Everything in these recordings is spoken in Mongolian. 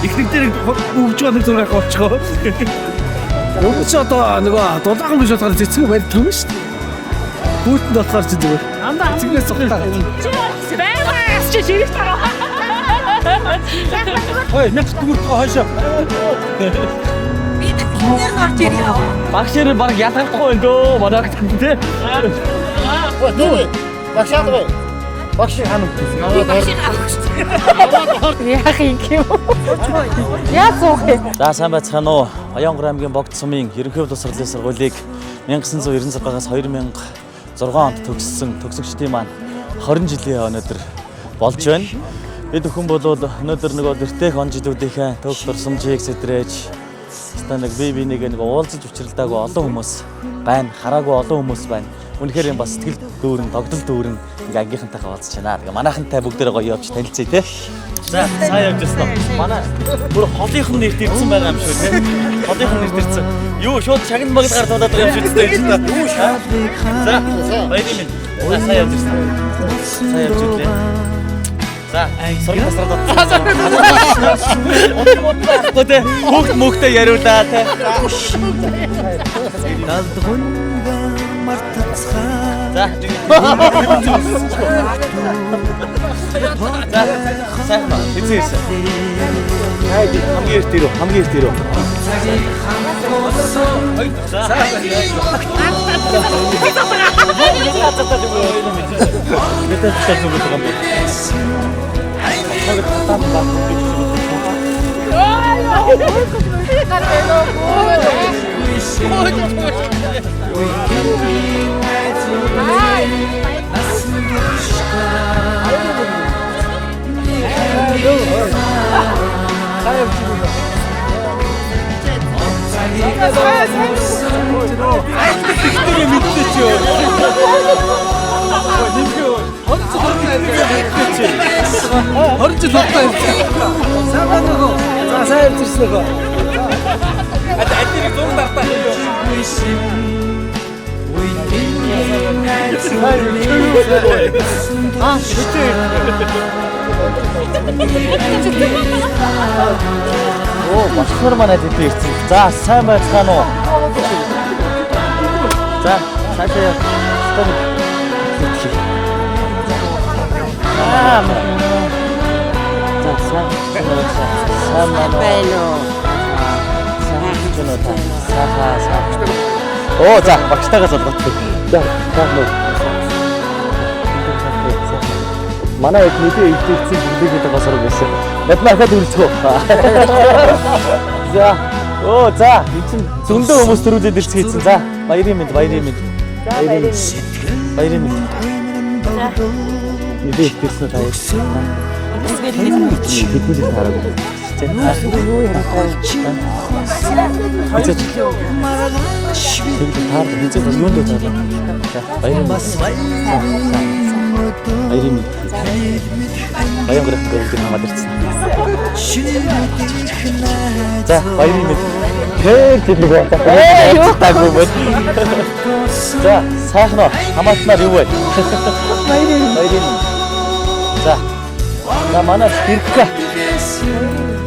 ихнэгдэр өгж байгаа нэг зураг авчихоо. Өгч одоо нөгөө дулаахан биш болохоор цэцэг барьдаг юм шүү дээ. Хүүтэнд болохоор чи зүгээр. Цэцгээс цогтаа. Баймаас чи ширих тараа. Ой, нэг түгүр хойшоо. Нэр гарч ирээ. Багшэр баг ятгахгүй энэ дөө манайх тий. Багшаа. Багш хаана вэ? Яах юм бэ? Яа суух юм? За сайн байцгаана уу? Баянгор аймгийн Богд сумын ерөнхий боловсролын сургуулийг 1996-аас 2006 онд төгссөн төгсөгчдийн маань 20 жилийн өнөөдөр болж байна. Бид бүхэн бол өнөөдөр нөгөө дэртэйх он жилүүдийнхээ төгс дурсамжийг сэтрээж нэг нэг уулзаж учралдаагүй олон хүмүүс байна. Хараагүй олон хүмүүс байна. Үнэхээр юм бас сэтгэл дүүрэн, тогтол дүүрэн ингээ ангийнхантайгаа уулзч байна. Тэгээ манайхантай бүгдээрээ гоё явж танилцъя те. За сайн явж байна. Манай бүр холынх нь нэрт ирсэн байгаа юм шүү те. Холынх нь нэрт ирсэн. Юу шууд шагнал магалгаар тулаад байгаа юм шүү дээ. Юу шаа. За баярын минь. Сайн явж байна. Сайн явж байна. За сорги тасраад байна. Гүтээ мөхтэй яриулаа те. За. Сайн ба. Эцээс. Хайди хамгийн эрт ирөө. За. Оо, башхар манай дэвтэр ирсэн. За, сайн байцгаана уу? За, цаашаа стон. За, сайн байна уу? Оо, за, багштайгаа залгуулдаг. За, таа. Манай их мэдээ эвдэгцэн бүлэгээд байгаа сараг байсан. Надмахад үлцгөө. За. Оо, за. Энд чинь зөндөө хүмүүс төрүүлээд ирсэн. За, баярын минь. Баярын минь. За. Мэдээ эвдэгцэн таа. Тэтгэл хараагүй. Юу юм бэ? Баярын баянгор гэрэл хамаад ирсэн. За баярын тэр юу таагүй бод. За сайхан уу хамаатлаар юу вэ? Баярын. За манай хэрэг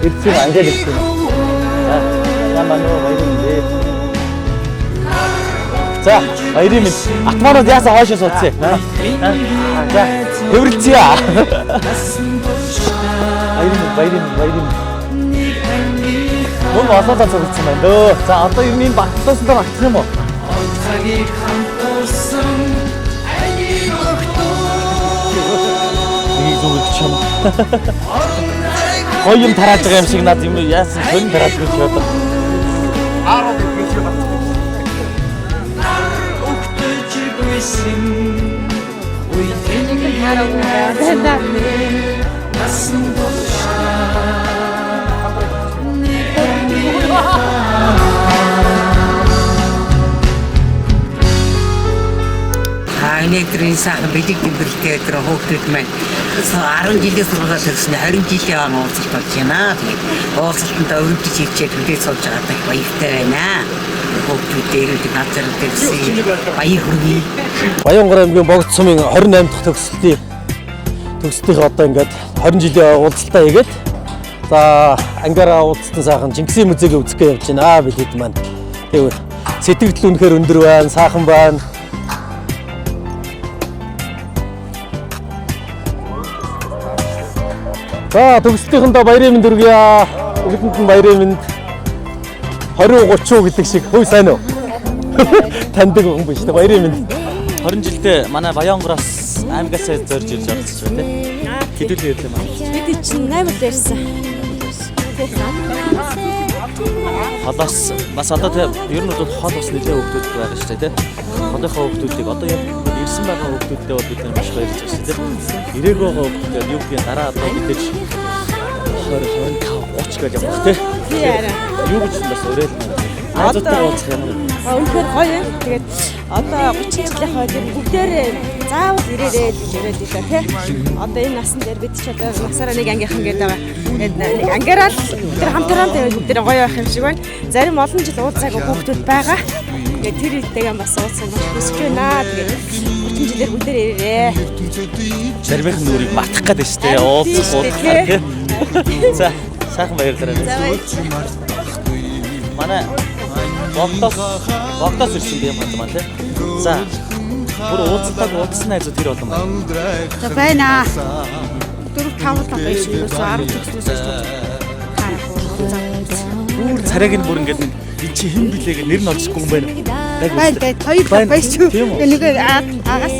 ирсэн ангил ирсэн. За манай баярын. За баярын минь атманууд яасан хойшоо суудсан. За хөврлцээ. Баярын. Мөн олоолаа зурсан байна дөө. За одоо юу юм багтуулсан даа багтах юм уу? Нэг зүгч юм. Гоё юм тарааж байгаа юм шиг надад юм яасан төн тарааж гэж бодсон. Электрийн сайхан бэлэг тэмдэглэгээ тэр хөөгдөд маань 10 жилээс сургуулаа төгснө 20 жилийн он уулзалт болж байна. Тэгээд уулзалтанд өрөвдөж ирчээд хүлээж сууж байгаа их баяртай байна. Хөөгдүүдээр газар дээрсэн баяр хүргэе. Баянгор аймгийн Богд сумын 28 дахь төгсөлтийн одоо ингээд 20 жилийн уулзалтаа хийгээд За ангаараа уулзсан сайхан Жинксийн музейг үзэх гэж явж байна. Билет маань. Тэгвэл сэтгэл үнэхээр өндөр байна, сайхан байна. За төгсөлтийнхөндөө баярын мэнд хүргье. Бүгдэнд нь баярын мэнд. 20-30 гэдэг шиг хөөе сайн уу? Таньдаг хүн биш үү? Баярын мэнд. 20 жилдээ манай Баянгороос аймагасаа зорж ирж орцсон байна тий. Хэдүүлээ ярьлаа маа. Бид чинь 8 л ярьсан. Холоос бас одоо тий ер нь бол хол бас нэлээд хөвгүүд байгаа шүү дээ тий. Холынхаа хөвгүүдийг одоо яг ирсэн байгаа хөвгүүдтэй бол бид нар маш баярлж байна шүү дээ. Ирээг байгаа хөвгүүдээр юу гэх дараа одоо мэдээж 20 25 30 гэж явах тий. Тий арай. Юу гэж бас өрөөл Азоттой уулзах юм уу? Үнэхээр гоё юм. Тэгээд одоо 30 жилийн хойд бүгдээрээ заавал ирээрээ гэж яриад байлаа тий. Одоо энэ насн дээр бид ч одоо насаараа нэг ангийнхан гэдэг байгаа. Тэгээд нэг ангаараа л тэр хамтран дээр бүгдээрээ гоё байх юм шиг байна. Зарим олон жил уулзаагүй хүүхдүүд байгаа. Тэгээд тэр үетэйгээ бас уулзах маш хүсэж байна. Тэгээд 30 жилээр бүгдээрээ ирээрээ. Заримх нь нүрийг матах гэдэг шүү дээ. Уулзах тий. За сайхан баярлалаа. Манай Богдоос ирсэн би юм байна тий. За бүр уулзсан найзууд тэр болон байна. За байна. 4-5 л байж юус 10 төслөөс бүр царайг нь бүр ингээд энэ чи хэн блэ гэж нэр нь олчихгүй юм байна. Бай хоёр байж шүү. Нэг агаас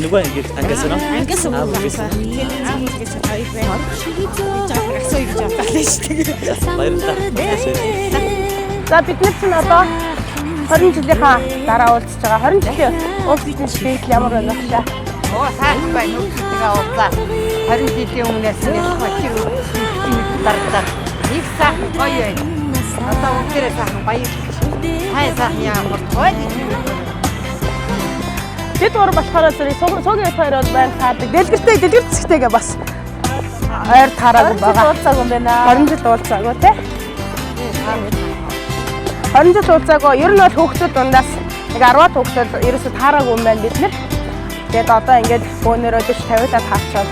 нөгөө ингээд ангаас нь ангаас уу. Тэгээд ангаас хоёр бай. Асуу юу жаа байна шүү. баярлалаа. За бид нар чинь одоо 20 жилийнхаа дараа уулзж байгаа. 20 жилийн уулзсан шиг ямар байна вэ? Сайн байна уу гэдэг уулзаа. 20 жилийн өмнөөс нэг хачиг дардаг. Их сайхан гоё байна. Одоо бүгдээрээ сайхан баяр. Сайхан ямар гоё. Бид гур болохоор зэрэг суугийн хоёр бол байна таадаг. Дэлгэртэй зэгтэйгээ бас ойр таараагүй байгаа. 20 жил уулзаагүй юм байна. 20 жил уулзаагүй тий. 20 жил уулзаагүй. Ер нь бол хүүхдүүд дундаас нэг 10-аад хүүхдүүд ерөөсө таараагүй юм байна бид нар. Тэгээд одоо ингээд бөөнөрөө 40-50-аад таарчаад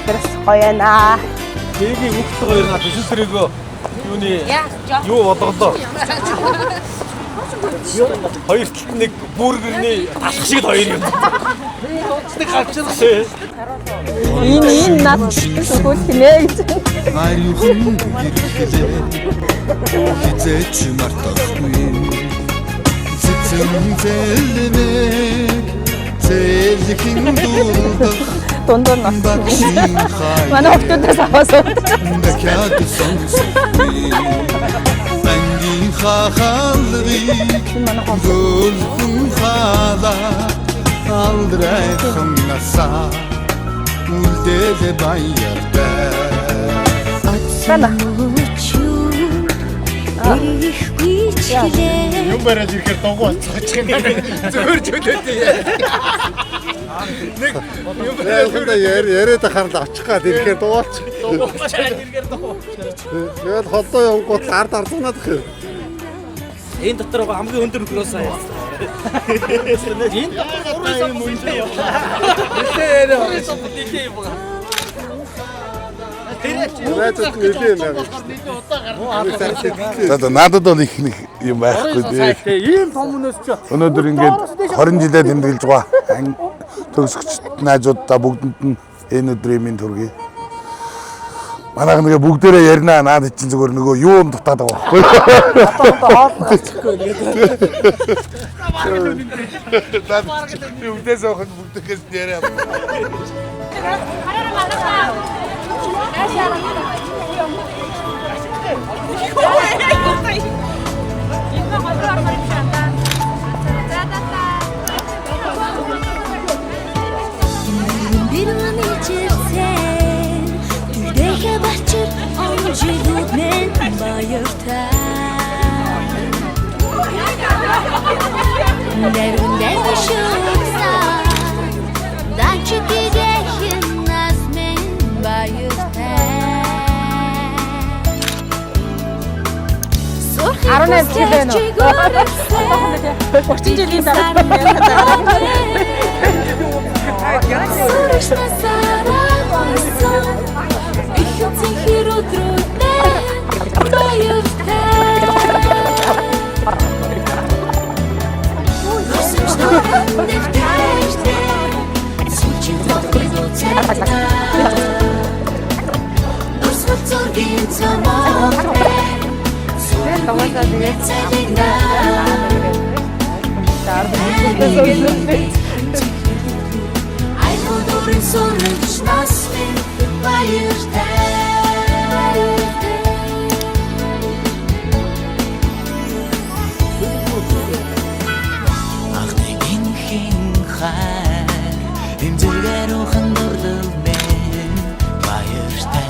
тэрс гоё байна. Дэгийн хүүхдтэй хоёр хаа бишсэрэгөө юуны юу болгоолоо. Хоёр талд нэг бүргэрний талх шиг хоёр юм. Нэг хавчирсан. Энэ над хөөс нэ гэж. Хизээч мартахгүй зэлмэг зэлхэн дурдах Дундуур нас. Манай хүүхдүүдээс аваад. дахиад сонсохгүй бангийн хахалрыг гөлхөн халаа алдрайхан насаа үлдээ баяртай Байна. Юу бараад ирэхээр дугуй цочих юм байна. Зөөр чөлөөтэй. Нэг юу бараад яриад хараад очих гад ирэхээр дугуйч. Тэгээд холдоо явгууд ард арзунаад их. Энэ дотор хамгийн өндөр нөхрөөс аяа. Энэ дотор юм үнтэй яваа. Надад бол их нэг юм байхгүй дээ. Ийм том хүнээс ч Өнөөдөр ингээд 20 жилээ тэмдэглэж байгаа. Төгсөгч найзуудаа бүгдэнд нь энэ өдрийн минь төргий. Манайх нэгэ бүгдээрээ ярина. Наад чинь зүгээр нөгөө юу юм дутаад байгаа байхгүй. Би үдээс авах бүгдээс яриа. Арнаа чилээ нөө. 30 жилийн дараа. Ich Айгуудын сурч нас минь баяртай. Ахтын хин хайр эмзэгээр ухан дурлал минь баяртай.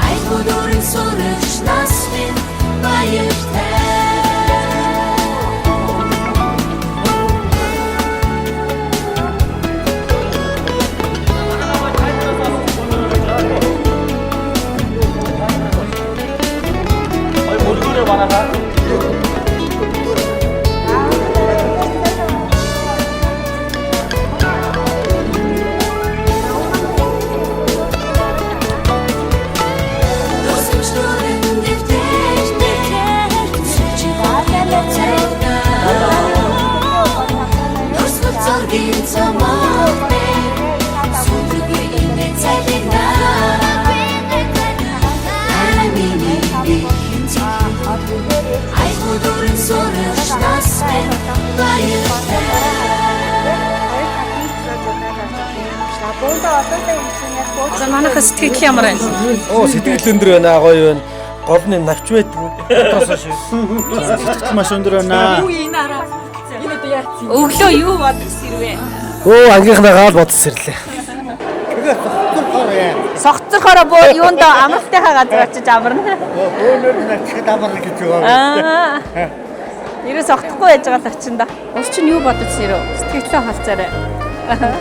Айгуудын сурч нас минь баяртай. За манайхаа сэтгэл ямар байна? Оо сэтгэл өндөр байна гоё байна. Гол нь навч байдгүй. Дотоосоо шиг. Сэтгэл маш өндөр байна. Өглөө юу бодож ирвэ? Оо ангийнхнаа гал бодож ирлээ. Согцорхороо боо юунд амралтынхаа газар очиж амарна. Өөнөр начиг амар гэж байгаа. Нэрээ согтохгүй байж байгаа л очинда. Ус чинь юу бодож ирв? Сэтгэлээ халцаарай.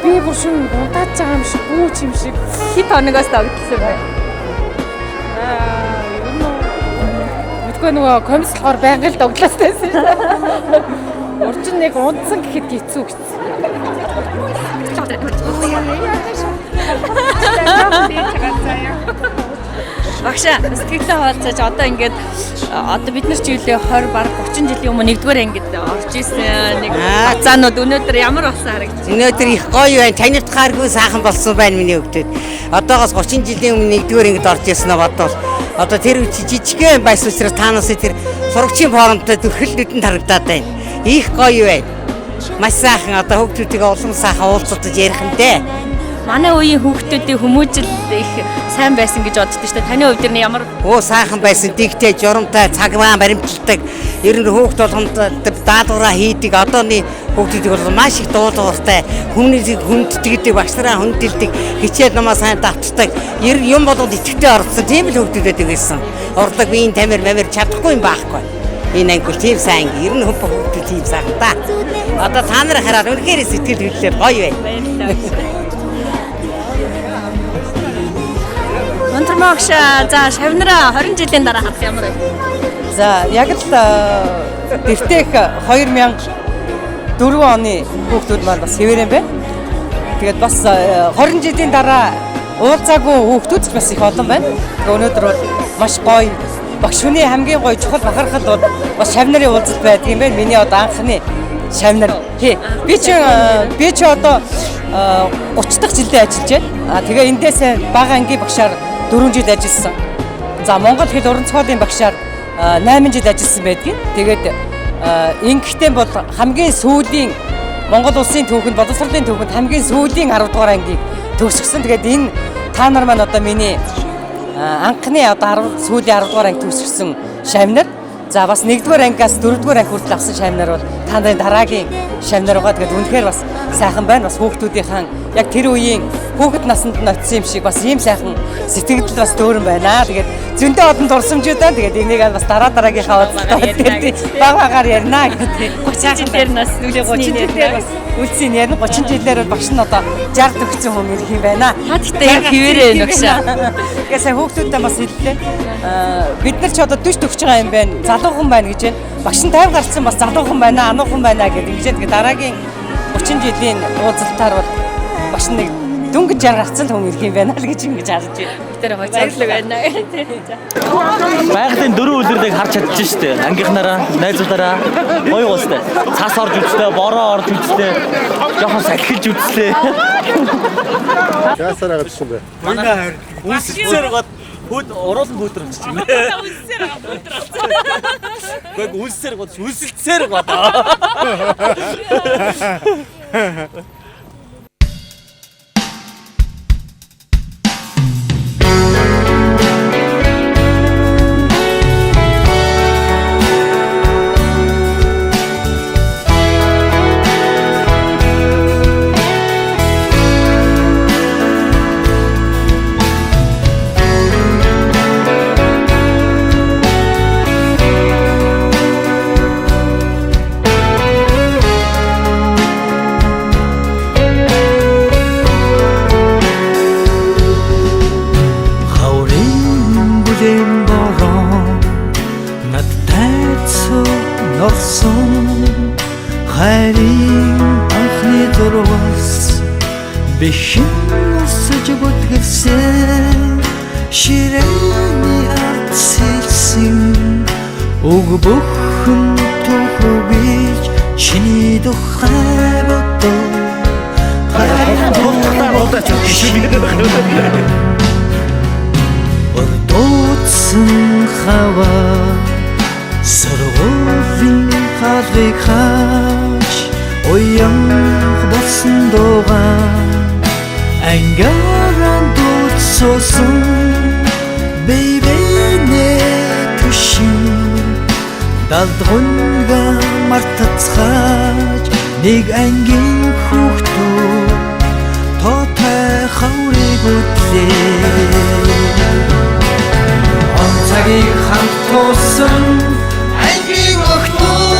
Би бүр шин унтаад байгаа юм шиг, бүүч юм шиг. Хит хоногоос тогтсон бай. Мэдгүй нөгөө комисс болохоор байнга л доглаастайсэн шүү дээ. Урчин нэг унтсан гэхэд хэцүү гэсэн. Багшаа сэтгэлээ хаалцаж одоо ингээд одоо бид нар ч юулээ 20 бараг 30 жилийн өмнө нэгдүгээр ангид орж исэн нэг хацаанууд өнөөдөр ямар болсон харагдаж байна. Өнөөдөр их гоё байна. Танигдахааргүй сайхан болсон байна миний хөвгдөд. Одоогоос 30 жилийн өмнө нэгдүгээр ангид орж ирсэн бодвол одоо тэр жижигхэн байсан учраас таанаас тэр сурагчийн форумтай төрхөл нүдэн харагдаад байна. Их гоё байна. Маш сайхан одоо хөвгүүдийг олон сайхан уулзалтаж ярих юм дээ. Манай үеийн хүүхдүүдийн хүмүүжил их сайн байсан гэж боддог шүү дээ. Таны хувьд нь ямар Сайхан байсан, дигтэй, журамтай, цагаан баримталдаг. Ер нь хүүхд болгонд даалгавраа хийдэг. Одооны хүүхдүүдийг бол маш их дуулууртай. Хүмүүнийг хүнддэг, багшраа хүндэлдэг, хичээл намаа сайн давтдаг. Юм болгоод итгэвтэй орсон. Тийм л хүүхдүүдэд байсан. Урлаг биеийн тамир мамир чадахгүй юм байхгүй. Энэ ангил тийм сайн. Ер нь хүүхдүүд тийм сайхан та. Одоо та нарыг хараад үнэхээр сэтгэл хөдлөлөөр гоё байна. Өнтермөгш за шавнараа 20 жилийн дараа харах ямар вэ? За яг л дэртэх 2004 оны хүүхдүүд маань бас хэвээрэн байна. Тэгээд бас 20 жилийн дараа уулзаагүй хүүхдүүд ч бас их олон байна. Тэгээд өнөөдөр бол маш гоё багш хүний хамгийн гоё чухал бахархал бол бас шавнарын уулзалт байт юм байна. Миний одоо анхны шавнар. Би ч одоо 30 дахь жилдээ ажиллаж байна. Тэгээ эндээс бага ангийн багшаар 4 жил ажилласан. За Монгол хэл уран зохиолын багшаар 8 жил ажилласан байдгийг. Тэгээд ингэхдээ бол хамгийн сүүлийн Монгол улсын түүхэнд боловсролын түүхэнд хамгийн сүүлийн 10 дугаар ангийг төгсгсөн. Тэгээд энэ та нар маань одоо миний анхны одоо сүүлийн 10 дугаар анги төгсгсөн шавнар. За бас 1-р ангиас 4-р анги хүртэл авсан шавнаар бол та нарын дараагийн шавнаар байгаа. Тэгээд үнэхээр бас сайхан байна. Бас хүүхдүүдийнхэн яг тэр үеийн хүүхэд наснд нь очсон юм шиг бас ийм сайхан сэтгэл бас дөөрөн байна. Тэгээд зөндөө олон дурсамжуудаа тэгээд энийг бас дараагийнхаа уулзалтад багаар ярина гэдэг. 30 жилээр нас 30 жилээр бас үлдсэн ярина. 30 жилээр бол багш нь одоо 60 төгссөн хүн ирэх юм байна. Хаттай яг хിവэрээ нөхшаа. Тэгээд сая хүүхдүүдтэй бас хэллээ. Бид нар ч одоо 40 төгсөж байгаа юм байна. Залуухан байна гэж байна. Багш нь 50 гарсан бас залуухан байна, ануухан байна гэдэг ингэж тэгээд дараагийн 30 жилийн уулзалтаар бол багш нэг дүнгийн 60 гарцсан хүн ирэх юм байна л гэж ингэж харж байна. Тэр хоцоглог байна. Байгалийн 4 үлрэлийг харж чадчих штэ. Ангийнхнараа, найзуудаараа гоё уустай. Цас орж үзлээ, бороо орж үзлээ. Жохон салхилж үзлээ. Яасаар байгаа юм бэ? Манай үнсээр гот хүүд уруулан бөөдөр очиж байна. Үнсээр бөөдөр очив. Гэхдээ үнсээр гот үнсэлцээр гот. Бүхэн тохогж чиний тухай бодоо Ордоцсон хава сөргөлийн халыг хаач оян болсон дуугаа ангаран дууцсон baby не түшин Далдгунга мартацгааж нэг ангийн хүүхдүүд тоотой хаврыг үтлээ онцагийг хамт туусан ангийн охтууд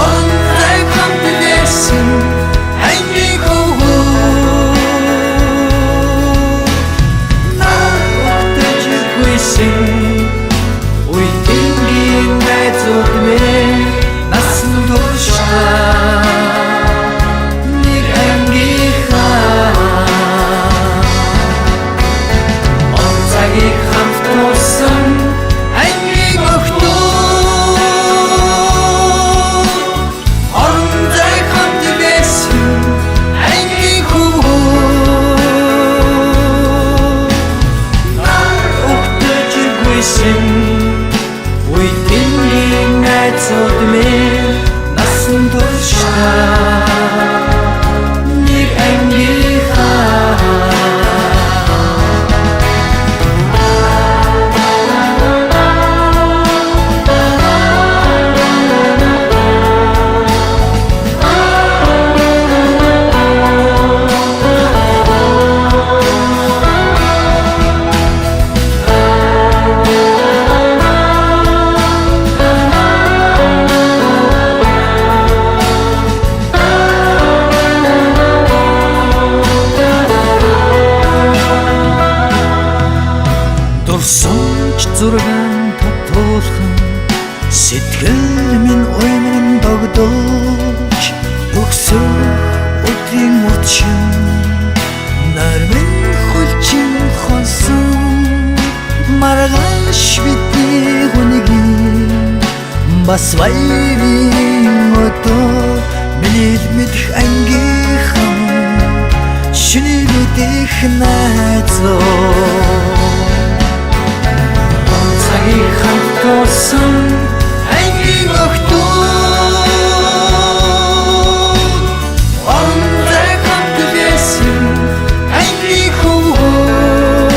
онцаг хамт байсан ангийн хүүхүүд наатаж гүйсэн зургаан татуулхан сэтгэл минь уйман догдож өгсөн өдрийн мөчн нармин хөлчин хонсон маргааш бидний хүнгийн бас вайрын өдөө миний мэдх ангийнхан шиний мэдэх найзуу хамтсан ангийн охтууд онцаг хамт байсан ангийн хүүхүүд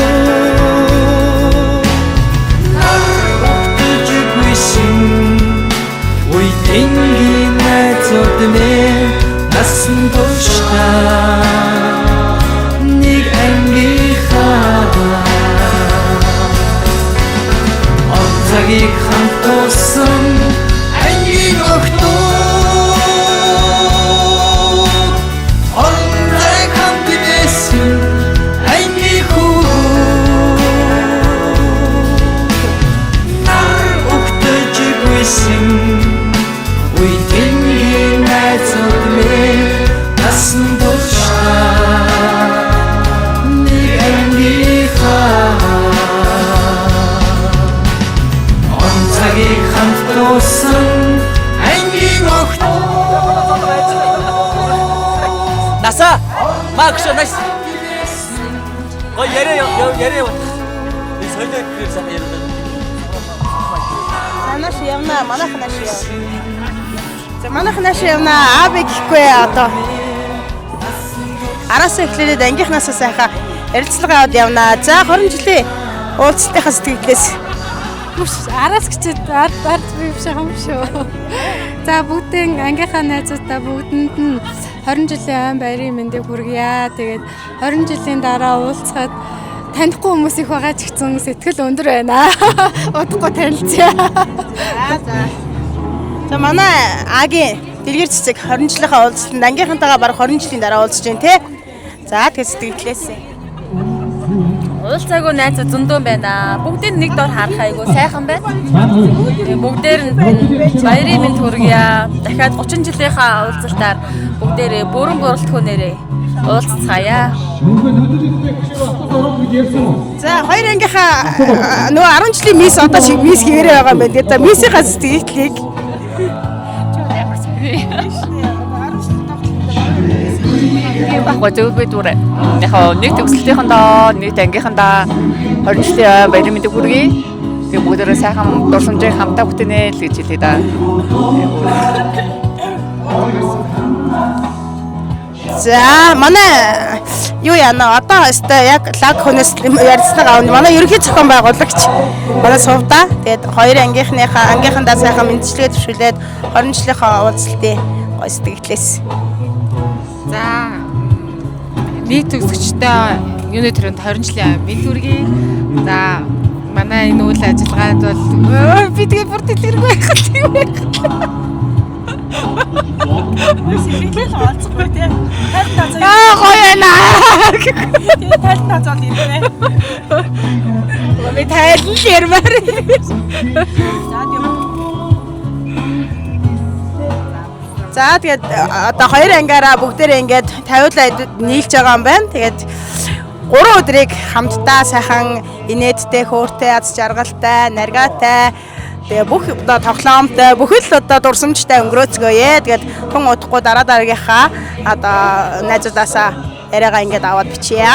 Яса. Макс найс. Ой яриа. Би соёлоо гэрээс яриа. Санаш явна, манайх нааш явна. За манайх нааш явна. Аби гэхгүй одоо. Араас эхлээд ангийнхнаасаа сайхан ярилцлага аваад явна. За 20 жилийн уулзалтынхаа сэтгэлдээс Араас гэчихэд ард бивш юм шүү. За бүгдийн ангийнхаа найзуудаа бүгдэнд нь 20 жилийн айн баярын мэндийг хүргье. Тэгээд 20 жилийн дараа уулзахад танихгүй хүмүүс их байгаа ч гэсэн сэтгэл өндөр байна. Удахгүй танилцъя. За манай Агийн дэлгэр цэцэг 20 жилийнхаа уулзалтанд ангийнхантайгаа баг 20 жилийн дараа уулзж байна те. За тэгээд сэтгэлээсээ. Уулзаагүй найзууд зөндөө байна. Бүгдийг нэг дор харах айгүй сайхан байна. Бүгдээр нь баярын мэнд хүргье. Дахиад 30 жилийнхаа уулзалтаар бүгдээрээ бүрэн бүрэлдэхүүнээрээ уулзцаая. За хоёр ангийнхаа нөгөө 10 жилийн мис одоо шиг мис хийгээрээ байгаа юм байна. Тэгээд мисийнхаа сэтгэлийг Баггүй зөвгүй дүрэ. Яг нэг төгсөлтийнхандаа нэг ангийнхандаа 20 жилийн баярын мэндийг хүргэе. Тэгээ бүгдээрээ сайхан дурсамжийг хамтаа бүтээнэ л гэж хэлээ да. За манай юу яана одоо өстой яг лаг хүнээс ярьцлага авна. Манай ерөнхий зохион байгуулагч манай сувда. Тэгээд хоёр ангийнхандаа сайхан мэдчилгээ төвшүүлээд 20 жилийнхаа уулзалтын гой сэтгэлээс. За нийт төгсөгчтэй юуны төрөнд 20 жилийн мэд хүргэе. За манай энэ үйл ажиллагаанд бол би тэгээ бүр дэлгэргүй байхад тийм байх. Сэтгэлээ олцохгүй тий. Тайлт тацаа. Гоё байна. Тэгээ тайлт тацаа ирвэ. Би тайлт ярмаар. За тэгээд одоо хоёр ангиараа бүгдээрээ ингээд тавиулаад нийлж байгаа юм байна. Тэгээд 3 өдрийг хамтдаа сайхан инээдтэй, хөөртэй, аз жаргалтай, наргаатай тэгээ бүх одоо тоглоомтой, бүхэл одоо дурсамжтай өнгөрөөцгөөе. Тэгээд тун удахгүй дараа дараагийнхаа одоо найзуудаасаа яриагаа ингээд аваад бичье.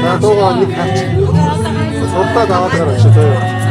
За дуугаа нэг харч. Суртаа даваад гараач заяа.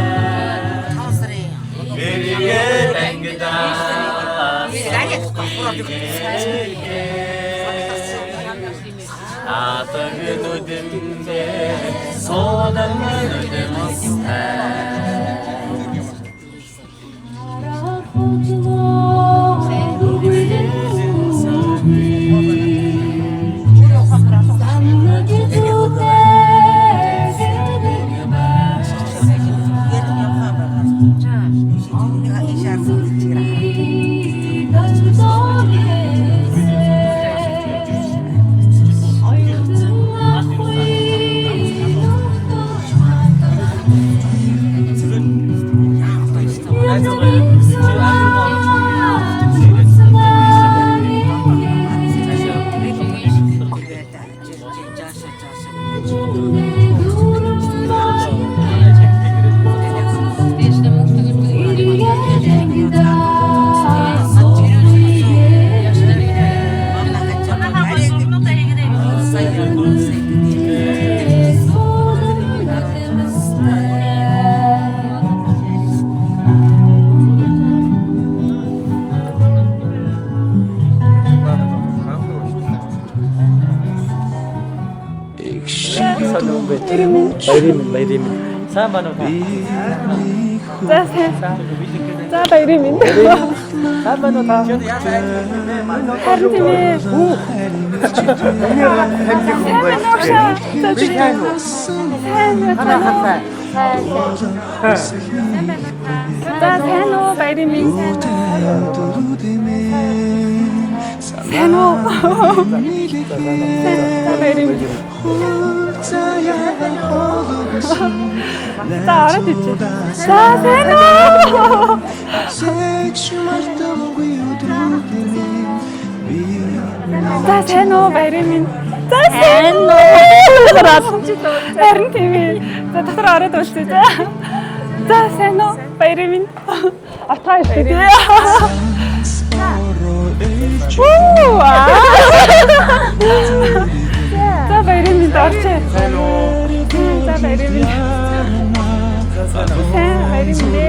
Баярын сайн байна уу? За баярын мэнд. Сайн байна уу та? Харин тийм ээ. Таньдаг хүн байж. Сайн байна уу? За сайн уу баярын минь сайн уу баярын минь За ороод ичээ. За сайн уу За сайн уу баярын минь За сайн уу харин тийм ээ. За дотор ороод уулзъя за. За сайн уу баярын минь атгаа ирсэн. За баярын минь орчээ. Сайн уу. За баярын минь. Сайн баярын минь.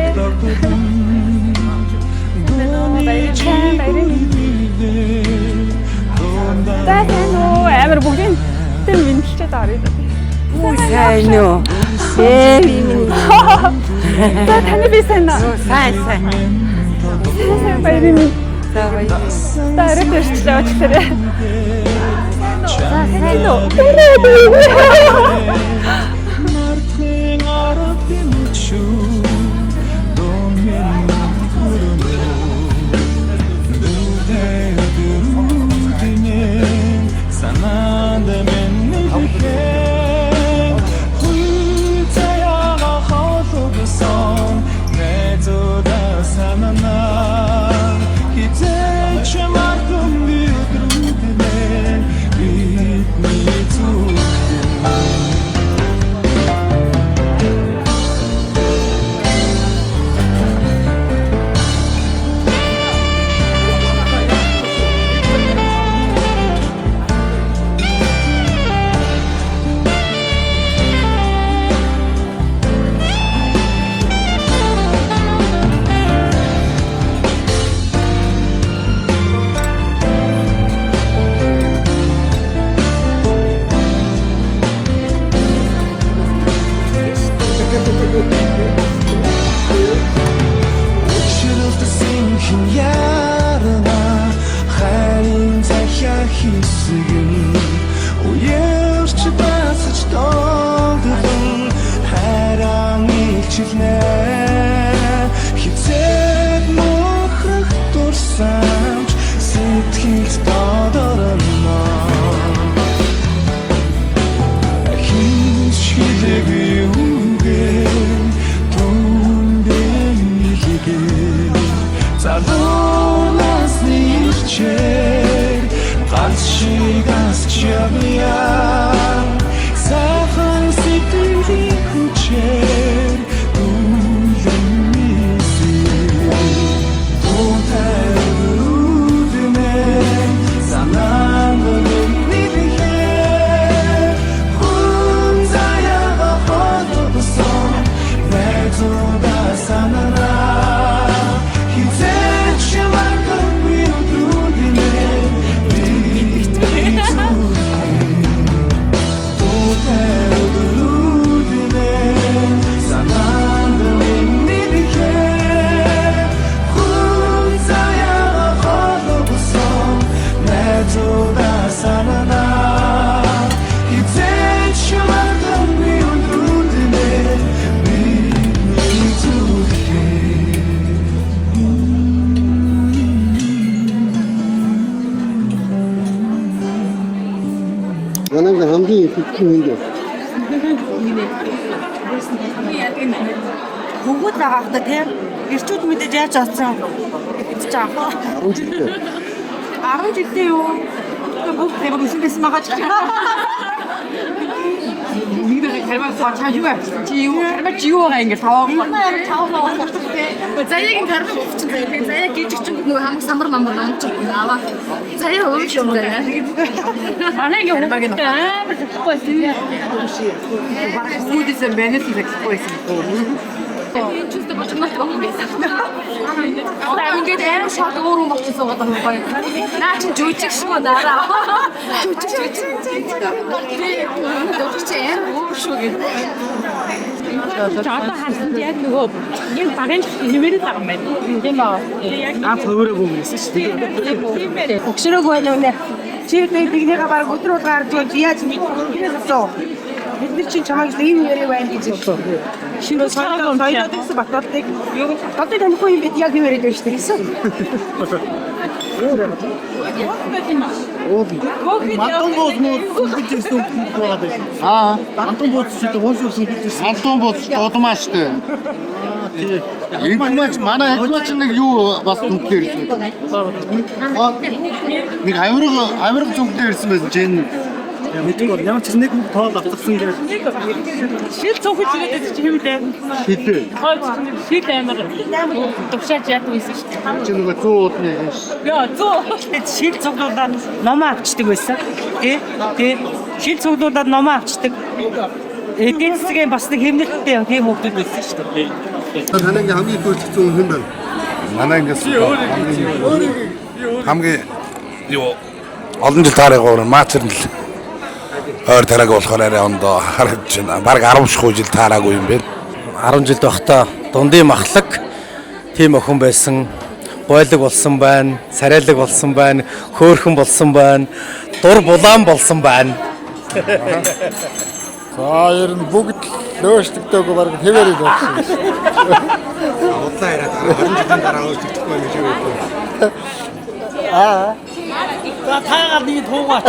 Баярын минь. За сайн уу амар бүгдийн тэр мэдлчээд орё. Сайн уу. Минь. За таны би сайн уу? Сайн. Баярын минь. За баярын. За арай төрчлөө очлоо. За сайн уу. Хөгөөд байгаа хта тийм ирчүүд мэдээж яаж авсан гэж аах. 10 жилдээ. 10 жилдээ юу? Бүгд тийм үсгэс магач. Нийгмийн хармаа цаашаа чи юу хармаа чи юу байгаа ингэ таваа. Заяагийн карбон болчихсон. Тэгээд заяа гिज чинь нөгөө хамаг самар намбар намчих аваа. Заяа өөш юм даа. Манай ингэ баг нь. Аа болохгүй тийм. Хүүдэс бэнэт ихтэй. Чүстэ бочгнот юм байсан. Аа ингээд амар шат өөрөө болчихсон байгаа юм байна. Наа чи жүжиг шүү дараа. Жүжиг. Дөрч амар өөр шүү гэдэг. Одоо харсан яг нөгөө энэ багын нэмэр л байгаа юм байна. Тийм баа. Фөвөрөг үгээс шүү дээ. Өгшрөөг байна үнэ. Чи биднийгээ баг өдрөөр гарч яаж мэдчихсэн. Бид нар чинь чамайг ийм яриа байна гэж бодлоо. Шинэ сараа соёлоод гэсэн баталтыг юу баталтыг танихгүй юм бид яг юм яриад байна шүү дээ гэсэн. Мантон бууз гэж ирсэн юм байна. Аа, мантон бууз чинь уушуулсан гэж ирсэн. Мантон бууз дуудмаа шүү дээ. Инкмач манай инкмач нэг юу бас дүнгээр ирсэн. Нэг авирга зүгтээ ирсэн байсан чинь мэдээгүй ямар ч нэг тоол авчихсан гэж. Шил цогж ирээд чи хэмлээ. Хилээ. Шил амар төвшөөж яадаг байсан шүү дээ. Чи нөгөө 100 удны. Яа 100 шил цогдуудаад номоо авчдаг байсан. Тий. Шил цогдуудаад номоо авчдаг. Эдийн засгийн бас нэг хэмнэлттэй тийм хүмүүс байсан шүү дээ. Танай хамгийн төлөвлөсөн хүн байна. Манай ингээс хамгийн юу олон жил таарайгаар маацэр л ойр тарааг болохоор арай ондоо харагдаж байна. Бараг 10 жил таараагүй юм байна. 10 жил байхдаа дундын махлаг тийм охин байсан. Гойлог болсон байна, царайлаг болсон байна, хөөхөн болсон байна, дур булаан болсон байна. За ер нь бүгд лөөшдөгдөөгөө баг хэвээрээ болсон. Удлаа яриад 20 жилийн дараа өөрчлөгдөхгүй юм шиг байна. За таагаад нэг туугаа.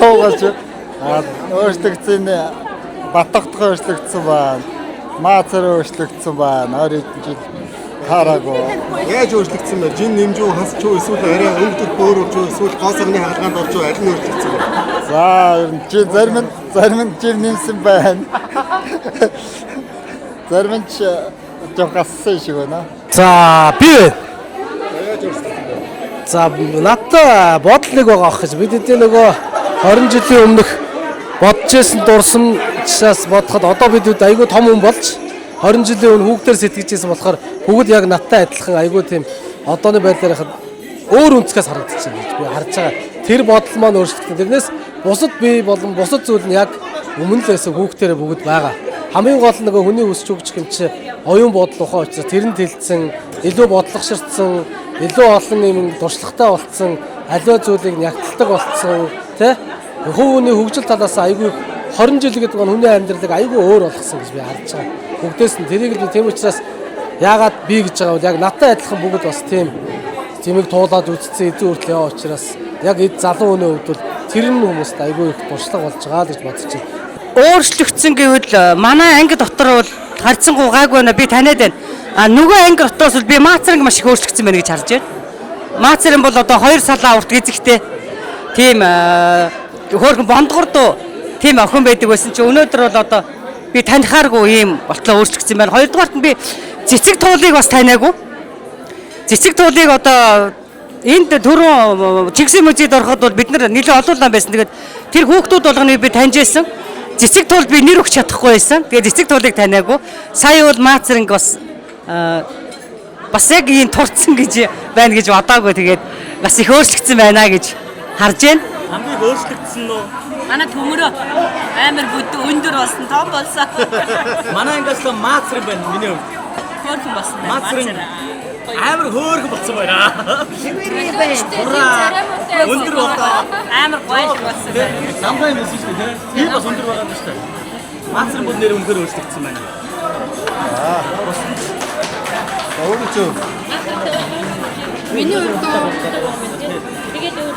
Туугаач. Өөрчлөгдсөн батгах өөрчлөгдсөн байна. Маацар өөрчлөгдсөн байна. 20 жил таараагүй. Яаж өөрчлөгдсөн бэ? Жин нэмжүү хасч уу эсвэл арай өнгөдөх бөөрөж уу эсвэл гоосгоны хаалгаанд орж уу аль нь өөрчлөгдсөн бэ? За ер нь чи зарим нь жин нэмсэн байна. Зарим нь жоо гассан шиг байна. За би За надад бодол нэг байгаа ах гэж бид энэ нөгөө 20 жилийн өмнөх бодож байсан дурсамжаас бодоход одоо бид айгүй том хүн болж 20 жилийн өмнө хүүхдээр сэтгэж байсан болохоор бүгд яг надтай адилхан айгүй тийм одооны байдлаар хахад өөр өнцгөөс харагдаж байна гэж би харж байгаа. Тэр бодол маань өөрчлөгдсөн. Тэрнээс бусад бие болон бусад зүйл нь яг өмнө л байсан хүүхдээр бүгд байгаа. Хамгийн гол нь нөгөө хүний өсч өгч юм чи оюун бодол ухаан учраас тэр нь тэлцсэн, илүү бодлогоширцсан, илүү олон юм туршлагатай болцсон, аливаа зүйлийг нягтладаг болцсон, тий? Хувийн хөгжил талаас айгүй 20 жил гэдэг нь хүний амьдралыг айгүй өөр болгосон гэж би харж байгаа. Бүгдээс нь тэрийг л тийм учраас яагаад би гэж байгаа бол яг надтай адилхан бүгд бас тиймийг туулаад үзсэн эзэн хүртэл яваа учраас яг эд залуу хүний хувьд бол тэр нь хүмүүст айгүй их туршлага болж байгаа л гэж бодож байна. Өөрчлөгдсөн гэвэл манай анги дотор бол харьцангуй гайгүй байна. Би таниад байна. Нөгөө анги дотроос бол би маацрын маш их өөрчлөгдсөн байна гэж харж байна. Маацрын бол одоо 2 салаа урт гизэгтэй тийм хөөрхөн бондгордуу тийм охин байдаг байсан чи өнөөдөр бол одоо би танихааргүй ийм болтлоо өөрчлөгдсөн байна. Хоёрдугаарт нь би цэцэг туулыг бас таниагүй. Цэцэг туулыг одоо энд түрүүн чигсийн музейд ороход бол бид нар нэлээд олуулан байсан. Тэгээд тэр хүүхдүүд болгоныг би таньж байсан. Цэцэг туул би нэр өгч чадахгүй байсан. Тэгээд цэцэг туулыг таниагүй. Сая бол маацрынг бас яг ийм турцсан гэж байна гэж бодоагүй. Тэгээд бас их өөрчлөгдсөн байна гэж харж байна. Хамгийн өөрчлөгдсөн нь Манай төмөрөө амар өндөр болсон, том болсон. манай ингээс л маацрын байна миний хувьд. Хөөрхөн болсон. Маацрын амар хөөрхөн болсон байна. Өндөр болоо. Амар гоё болсон байна. Самбай мэс шүү дээ. Би бас өндөр байгаа юм шүү дээ. Маацрын бол нэр өндөр өөрчлөгдсөн байна. Өөрөөр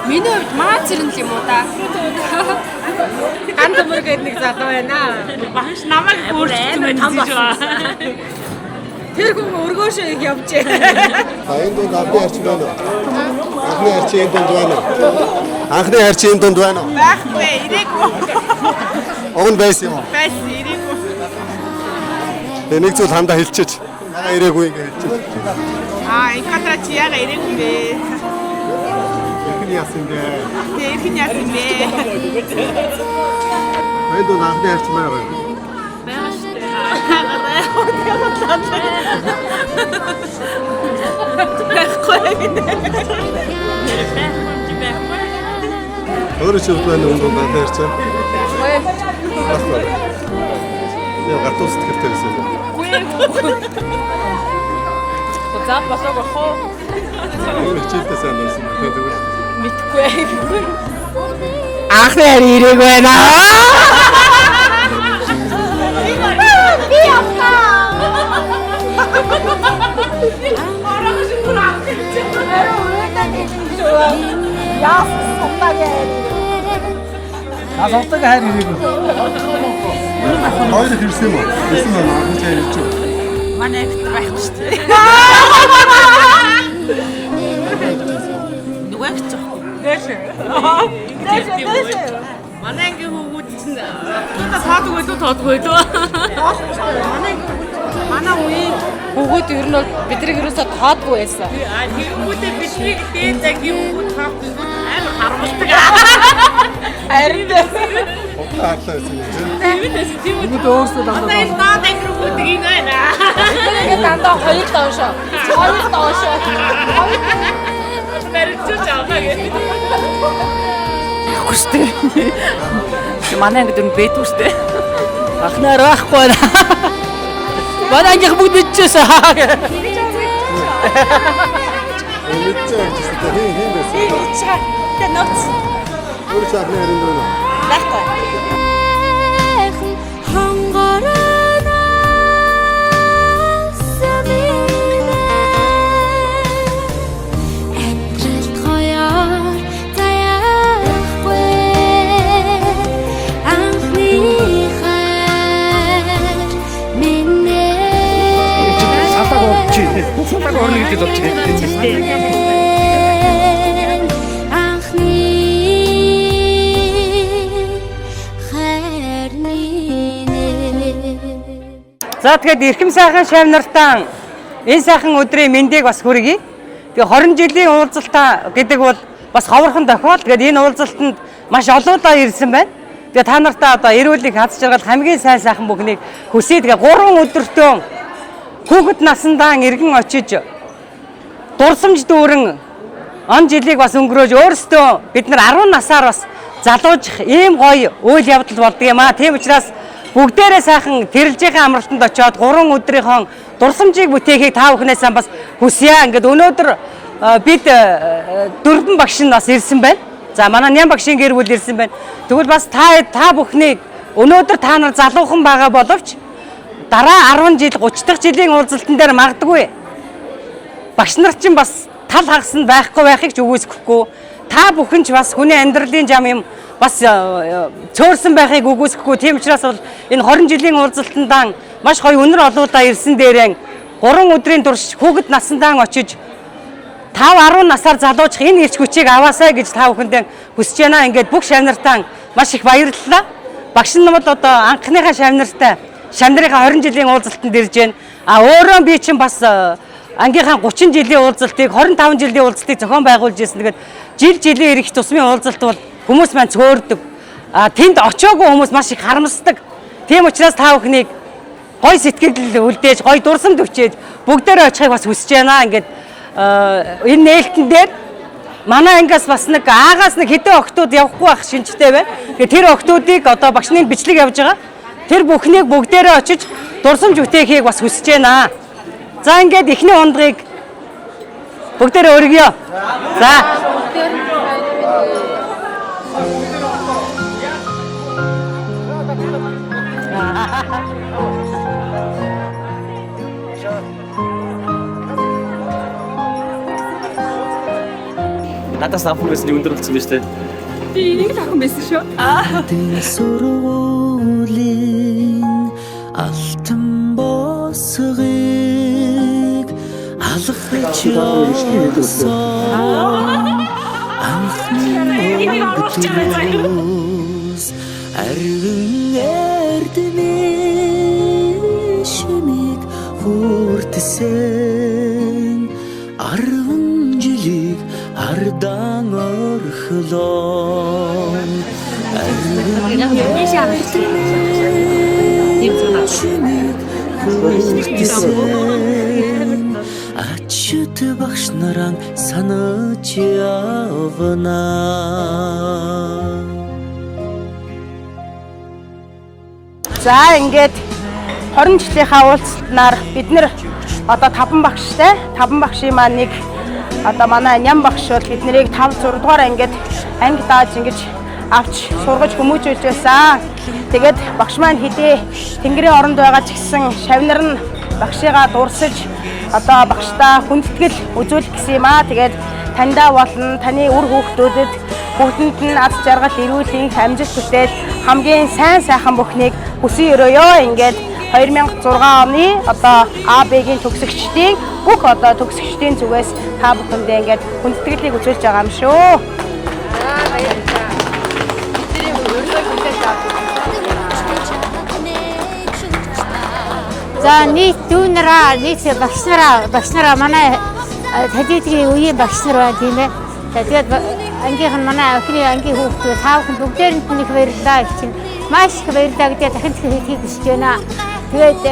Миний хувьд маацрын л юм уу та? Ганц мөр гэдэг нэг залуу байна. Багш намайг өөрчлөсөн байна гэж байна. Тэр хүн өргөөшөө их явж А энэ дунд анхны харчин байна уу? Анхны харчин энэ дунд байна уу? Анхны харчин энэ дунд байна уу? Байхгүй, ирээгүй. Уг нь байсан юм уу? Байсан, ирээгүй. Тэгээ нэг зүйл хандаа хэлчихэж. Яга ирээгүй ингэ хэлчихэж. Энэ кадра чи яга ирээгүй бэ? Эхний яасан бэ? Тэ ирхэн яасан бэ? Энэ дунд анхны харчин байна уу? Өөрөөр хэлбэл энэ дунд анхны харчин. Яа гатус тэгтэй байсан. За болоог хоо. Өөр хичээлдээ сайн байсан. Тэгвэл Мэдгүй. Анхны харин ирээгүй байна. Яас сумнагийн Асуултыг хайр ирээгүй. Хоёр хэрсэн юм уу? Хэрсэн байна. Анх хайр ирж байна. Манай ихт байхгүй шүү дээ. Нөгөө ихт. Дээш. Манай ангийн хүүгүүд чинь таадаг байлуу тоодгүй байлуу. манай үеийн хүүгүүд ер нь бидний ерөөсөө тоодгүй байсан. Хүүгүүдээ бидний дээд цагийн хүүгүүд таадаг амар харамсдаг. Харин Хатаа байсан юм. Бүгд өөрсдөө дандаа. одоо энэ даад анги хүүгүүд ингэ байна. Тэгээд дандаа хоёр доош. Хоёр доош. Барилж аваа гэх. Хүстэй. Манай ангид юу бэдүү штэ. Ахнаар байхгүй байна. Манай анги бүгд мэдчихсэн. Мэдчихсэн гэж хин байсан. Тэ ноц. Өөр чахны харин байна. Байхгүй. Сантаг орно гэж бодож байна. За тэгээд эрхэм сайхан шавнартаа энэ сайхан өдрийн мэндийг бас хүргэе. Тэгээ 20 жилийн уулзалтаа гэдэг бол бас ховорхон тохиол. Тэгээд энэ уулзалтанд маш олоодаа ирсэн байна. Тэгээ та нартаа одоо эрүүлэг хаз жаргал хамгийн сайн сайхан бүхнийг хүсье. Тэгээ 3 өдөртөө хүүхэд насандаа иргэн очиж дурсамж дүүрэн он жилийг бас өнгөрөөж өөрсдөө бид нар 10 насаар бас залуужих ийм гоё үйл явдал болдго юм аа. Тийм учраас бүгдээрээ сайхан тэрэлжийн амралтанд очиод 3 өдрийнхөө дурсамжийг бүтээхийг та бүхнээс бас хүсье. Ингээд өнөөдөр бид 4 багш нь бас ирсэн байна. За манай ням багшийн гэр бүл ирсэн байна. Тэгвэл бас та бүхнийг өнөөдөр та нар залуухан байгаа боловч дараа 10 жил 30 дахь жилийн уулзалтан дээр магадгүй багш нар чинь бас тал хагаснд байхгүй байхыг ч үгүйсэхгүй. Та бүхэн ч бас хүний амьдралын зам юм бас цөөрсөн байхыг үгүйсэхгүй. Тийм учраас бол энэ 20 жилийн уулзалтандаа маш гоё өнөр олуулаа ирсэн дээрээ 3 өдрийн турш хүүхэд насандаа очиж 5-10 насаар залуужих энэ ирч хүчийг аваасай гэж та бүхэндээ хүсэж байна. Ингээд бүх шавнартаа маш их баярлалаа. Багш намд одоо анхныхаа шавнартаа шавнарынхаа 20 жилийн уулзалтанд ирж байна. Өөрөө би чинь бас ангийнхаа 30 жилийн уулзалтыг 25 жилийн уулзалтыг зохион байгуулж ирсэн. Тэгээд жилийн ирэх тусмын уулзалт бол хүмүүс маань цөөрдөг. Тэнд очиагүй хүмүүс маш их харамсдаг. Тийм учраас та бүхнийг гой сэтгэл үлдээж, гой дурсамж өчөөж бүгдээрээ очихыг бас хүсэж байна. Ингээд энэ нээлтэн дээр манай ангиас бас нэг аагаас нэг хэдэн охтууд явахгүй байх шинжтэй байна. Тэгээд тэр охтуудыг одоо багшны бичлэг явж байгаа. Тэр бүхнийг бүгдээрээ очиж дурсамж бүтээхийг бас хүсэж байна. За ингээд эхний ундгыг бүгдээрээ өргөё. За. Надаас авах гэсэн өндөр болсон биз дээ. Би нэг л охин байсан шүү. Сургуулийн алтан босгыг алхаж явсан анхны өдрөөс арвин эрдмийн шимиг хүртсэн 10 жилиг ардан орхлоо ачт багш нараа санаж явна. За ингээд 20 жилийнхаа уулзалтнаар бид нэр одоо 5 багштай 5 багшийн маань нэг одоо манай ням багш бол бид нарыг 5 6 дугаар ангид анги дааж ингэж авч сургаж хүмүүжүүлж байсан. Тэгээд багш маань хэдий тэнгэрийн оронд байгаа ч гэсэн шавнар нь багшигаа дурсаж одоо багштаа хүндэтгэл үзүүлэх гэсэн юм аа. Тэгээд таньдаа болон таны үр хүүхдүүдэд бүгдэнд нь аз жаргал, эрүүл энх, амжилт хүсэл хамгийн сайхан бүхнийг хүсье өрөөё. Ингээд 2006 оны одоо АБ-гийн төгсөгчдийн бүх одоо төгсөгчдийн зүгээс та бүхэндээ ингээд хүндэтгэлийг үзүүлж байгаа юм шүү. За нийт дүүнараа, нийт багш нараа манай талидгийн үеийн багш нар байна тийм ээ. Тэгээд ангийнх нь манай охины ангийн хүүхдүүд таавхан бүгдээрэнд нь их баярлалаа гэж чинь маш их баярлалаа гэдэг дахин хэлхийг хүсэж байна. Тэгээд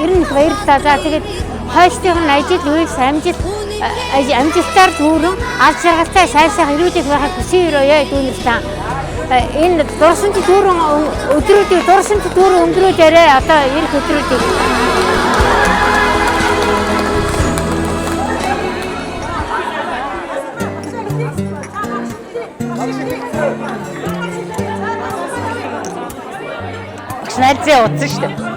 ер нь их баярлалаа. За тэгээд хойштойх нь ажил үйлс амжилтаар дүүрэн аз жаргалтай сайхан ирүүлэх байхад хүсье өрөөё дүүнэртээ. Энэ дурсамж дүүрэн өдрүүдийг өнгөрүүлээрээ одоо ирэх өдрүүдийг Найзээ утсан шүү дээ.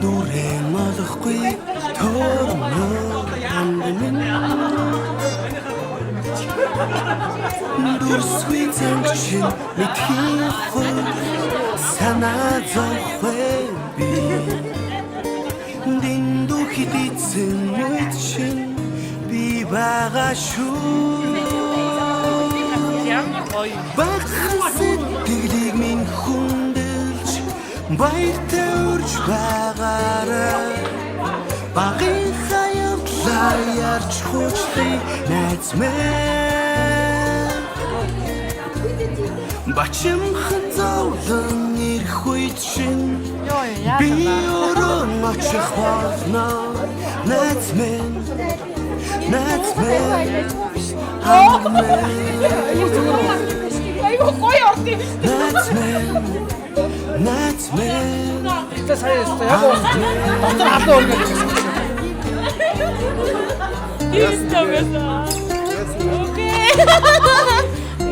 Дүрэн малахгүй төрмөө хандмын дүрсгүй зангчин мэдхийн хөл санаа зовхой би дэндүү хидийцэн үйтшин би байгаа шүү багсэт тэглийг минь хүндэлж баяртай үрж байгаараа багын хаявлаа ярч хуучлыг найз мэн бачимхан зовлон ирэх үед шин би өрөн очих болно найз мэн Айгу гоё орд юм. Найз мэн Гэтэ сая яг доктор халуун өргөж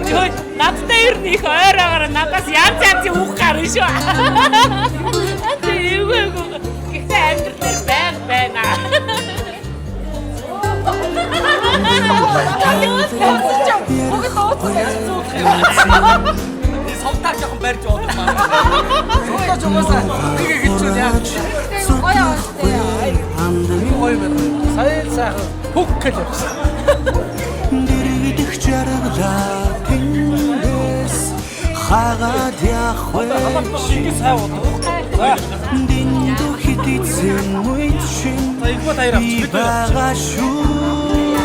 Окей. Надтай ер нь их ойроор надаас янз янзын үг гарна шүү. Гэхдээ амьдрал дээр байна. Согтаа жоохон барьж уудах маань. Согтаа ч угаасаа нэг хэлчихвэл яа. Гоё ааштай. Гоё байна. Сайхан бүх гэл явсан. дэрэгдэх жаргалаа тэндээс хагаад явах Ингээ сайн уудах. дэндүү хидийцэн үед шин би байгаа шүү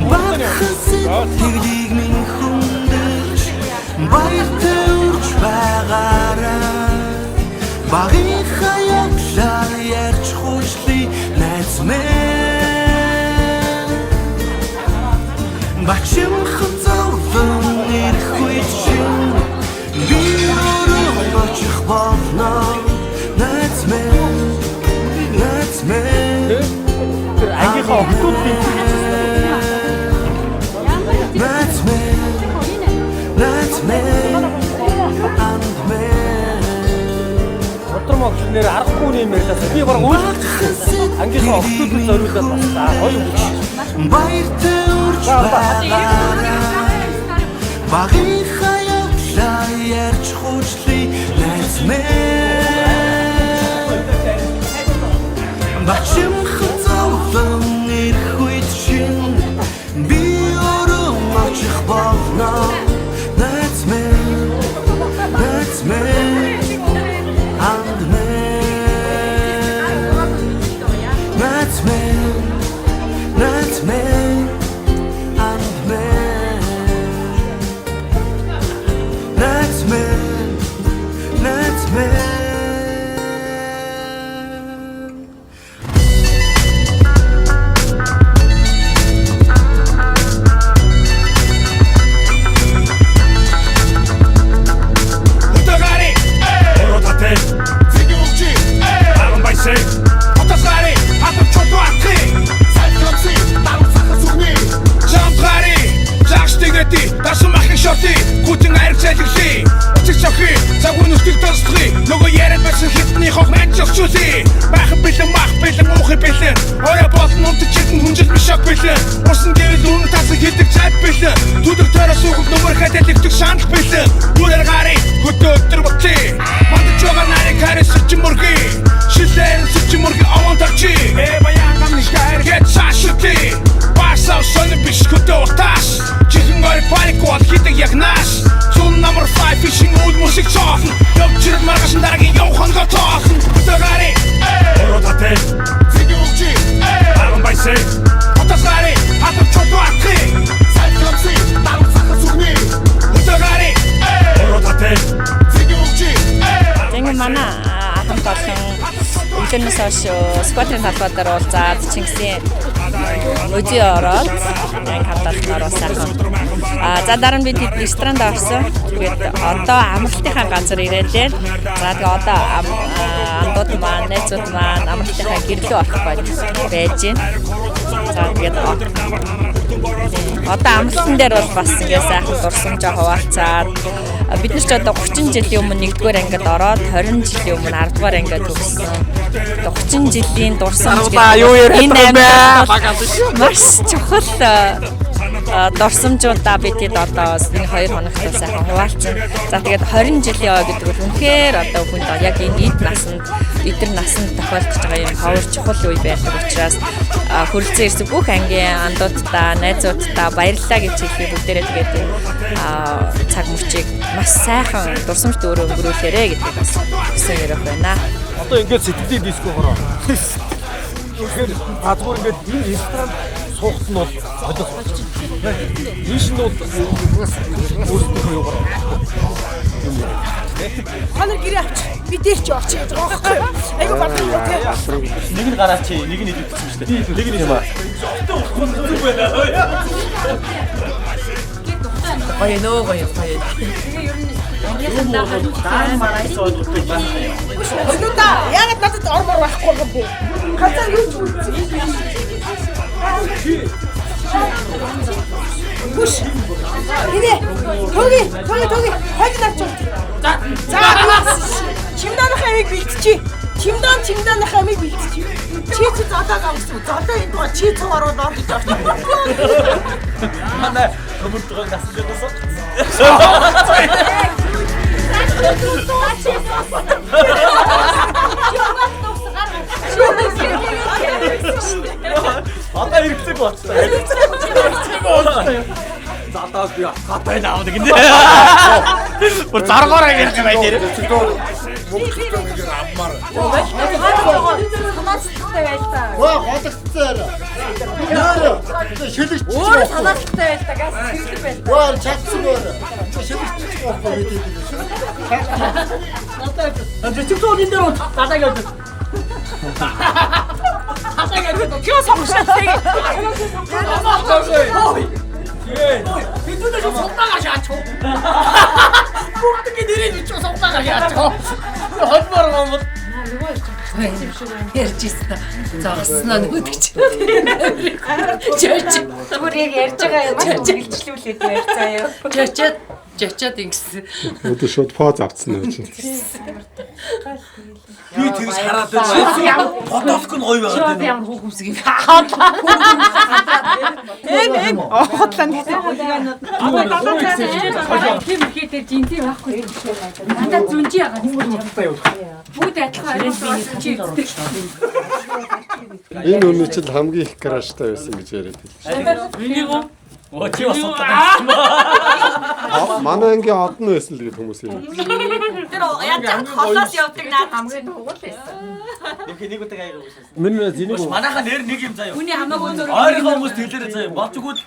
багсэт тэглийг минь хүндэлж баяртай үрж байгаараа багын хаягдлаа ярьж хуучлыг найз мэн бачимхан зовлон ирэх үед шин би өрөө очих болно найз мэн Тэр ангийнхаа охтуудын Дотор могчнэр аргагүй юм ярьлаа. Би баг үйлчлээ. Ангийнхаа охтуудыг зориулаад бас гоё юм. баяртай үрж байгаараа багын хаягдлаа ярьж хуучлыг найз мэн бачимхан зовлон ирэх үед шин би өрөө очих болно найз мэн and man үзүүлээ. Бахан бэлэн мах бэлэн уухи бэлэн. Орой болон унтаж чигэн хүнжил биш шок бэлэн. Усан гэрэл үнэ тасан хийдэг цайп бэлэн. Түдэг тойроос үгэг нөмөр хадаад өвтөг шаналх бэлэн. Нүрээр гарыг хөдөө өдөр ботлээ. Мандаж байгаа нарыг харин сэрчин мөргий. Шилээр сэрчин мөргий овон тарчи. Баян гамниш гайр гэт шашүтээ. Баасаа сонь биш хөдөө урташ. Чихэн гори паник бол хийдэг яг нааш. Зүүн номер 5 fishing үл мусик цоохон. Явчир маргаш дараагийн явхан готоохон. Хөдөө гарыг. Оротатэ. Зиги үгчи. Аран байсэ. Хотос гарыг. Хатар чотоо атхи. Сайтломси. Дарам сахар зүгни. Хөдөө гарыг. Оротатэ. Зиги үгчи. Тэнгэр манай атомт олон үлэнээс хойш скватрын талбайд уулзаад Чингисийн өдий ороод яг хамтдаа сайхан. За дараа нь бид ресторанд орсон. Тэгээд одоо амралтынхаа газар ирээлээ. За тэгээд одоо амдууд маань, найзууд маань амралтынхаа гэрлөө орох байж байна. За тэгээд одоо амралтан дээр бол бас ингээ сайхан дурсамжаа хуваалцаад бид нар ч одоо 30 жилийн өмнө 1-р ангид ороод 20 жилийн өмнө 10-р ангид төгссөн. 30 жилийн дурсамж гэдэг маш чухал дурсамжуудаа бид хэд одоо энэ 2 хоногт сайхан хуваалцсан. За тэгээд 20 жилийн ой гэдэг бол үнэхээр одоо хүнд яг энэ эдгээр насанд тохиолдож байгаа юм ховор чухал үе байдаг учраас хүрэлцэн ирсэн бүх ангийн андуудаа, найзуудаа баярлалаа гэж хэлье бүгдээрээ тэгээд цаг мөчийг маш сайхан дурсамжт өөрөө өнгөрүүлээрэ гэдэг бас хүсэн ярих байна. Одоо ингээд сэтгэлийн диско хороо. Тэгэхээр бадгуур ингээд энэ ресторан суухт нь бол одоо ийш нь бол өөрсдөө юу гараа. Ханар гэрээ авч бидээр ч орчих гэж байгаа байхгүй юу? Айгу бардаа тий. Нэг нь гараач, нэг нь идэвхсэн шүү дээ. Нэг нь юм аа. Гоё нөө гоё. Тэгээ ер нь ангийнхаа мараа суулгах байна. Өнөөдөө яг надад ормор байхгүй юм бэ? Хазаа юу ч үлдсэн. Бүш. Ирээ. Тоги. Хойд навч. За. Чимданы хамиг бэлтчи. Чимданы хамиг бэлтчи. Чи зодоо гавсан. Зодоо энэ гоо чи цугаар орж орж. Манай өмөртгөө насч ядсан. Одоо хэрэгцээг болчихлоо. За одоо би хатаа наа гэнэ. Бүр заргаараа ярих юм байна. Мөнгөтэй нэг аммаар. Санаачтай байлаа. Голцоор. Шилэгч. Өөр санаачтай байлаа. Газ хэрэг байлаа. Гол чатсан өөр. Шилэгч болохгүй бид. Надад зөвхөн энэ дээр татаа гэдэг. Кё самшаасыг. Бид үнэ ч суултагаа шаач. Бүгд нэрээ ч суултагаа шаач. Холбоор юм бол ярьжсэн. Загснаа нөгөөдөг чи. Чөч. Зүгээр яг ярьж байгаа юм аа хэлжлүүлээд байр заяа. Жачаад ингэсэн. Өдөө шууд поз авцсан уу чи. Би тэрс хараад байна. Фотолог нь гоё байгаад байна. Ямар хүүхэмсэг юм. Хаадлаа. Эм хотлан гэдэг. Тийм ихээр жинти байхгүй. Надад зүнжи яагаад бүгд адилхан ариун чи гэдэг. Энэ өнөө чил хамгийн их краштай байсан гэж яриад байлаа. Энийг гоо Чи бас судалсан юм аа. Манай ангийн одон байсан л гэдэг хүмүүс юм. Тэр яаж холоос явдаг наад хамгийн тугуул байсан. Нэг удаа аяга байсан. Мэн зэнийг Манайхаа нэр нэг юм заяа. Үний хамаагүй зөрөг. Ойрхон хүмүүс тэлэрээ заяа. Болчгууд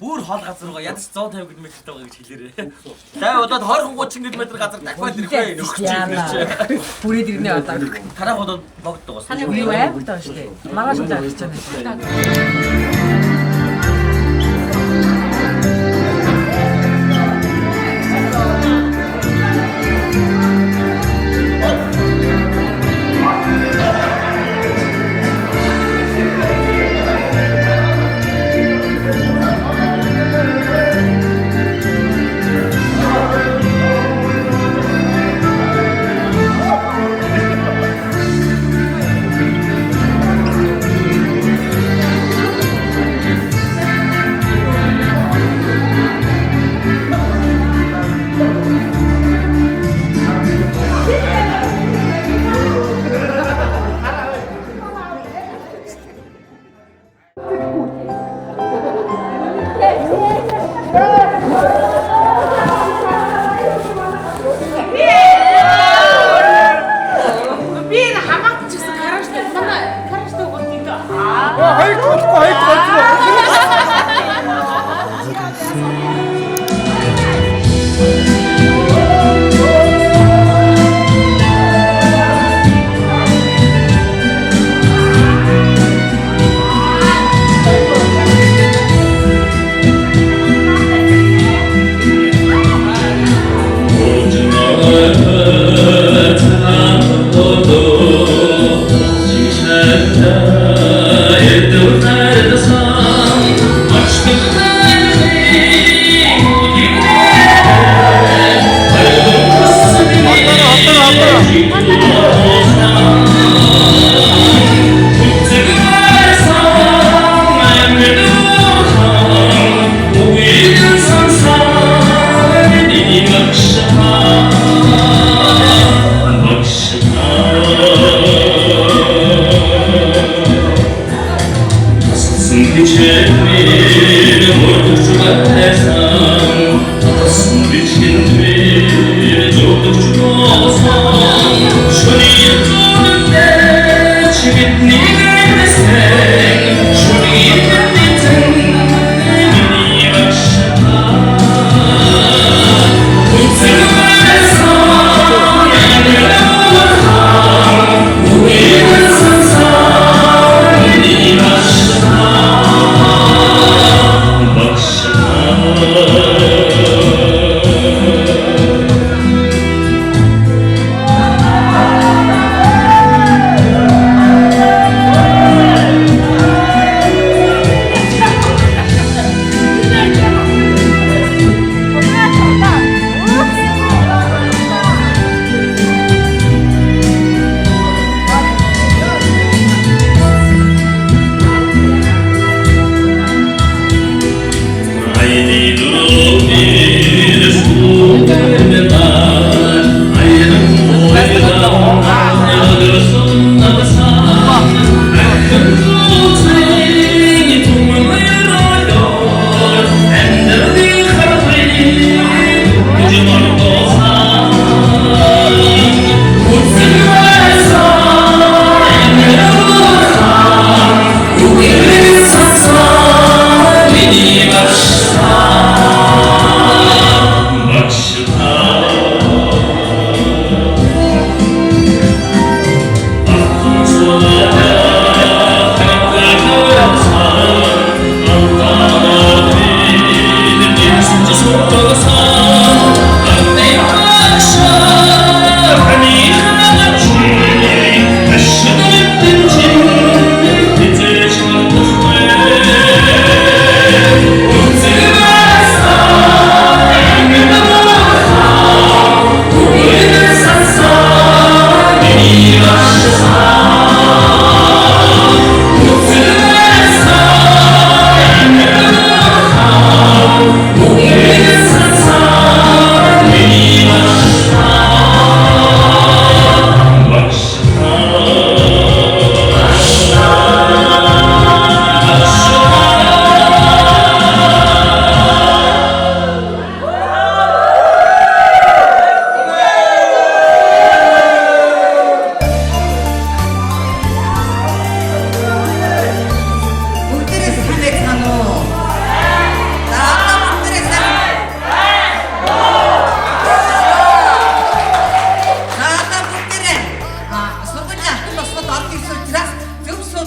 бүр хол газар руугаа ядаж 150 км байгаа гэж хэлээрээ. За удаад 20-30 км газар дахиад ирэхгүй нөхч чи. бүрээд ирнэ одоо. Тарах удаад богддог. Таны юу аймагт байна шүү дээ. Маргааш удаа хийж байгаа.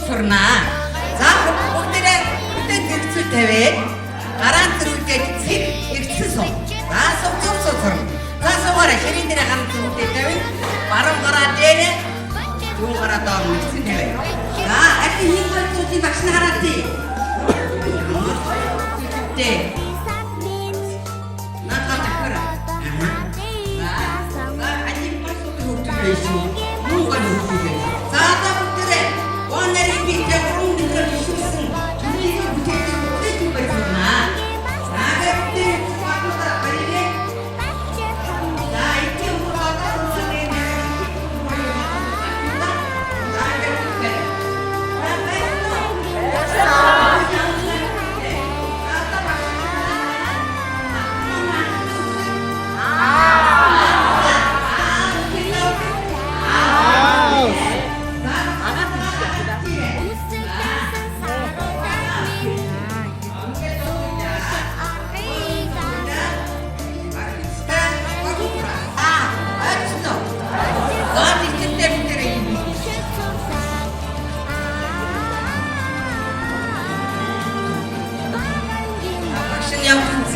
сурнаа. За бүгдээрээ бүтээн гэрцүү тавиад гараан төрүүлээд цэг игцэн сум. За зөв сурна. За суугаараа хэрийн дээр ганц төрүүлээд тавиад баруун гараа дээрээ юун гараа доор нэгсэн тавиад. За ахи хин болцоодын багш нь хараад тий. Тий. Надад тахара. За ани болцоод хөвдөж байсан. Муу гал хөвдөж. За та бүгдээрээ онэрийн битээ гурван дээр хишсэн. Түүнийг бүтээн бүтээн байна. За гэхдээ багтаа барине. За ичи хураагаа нэрнэ.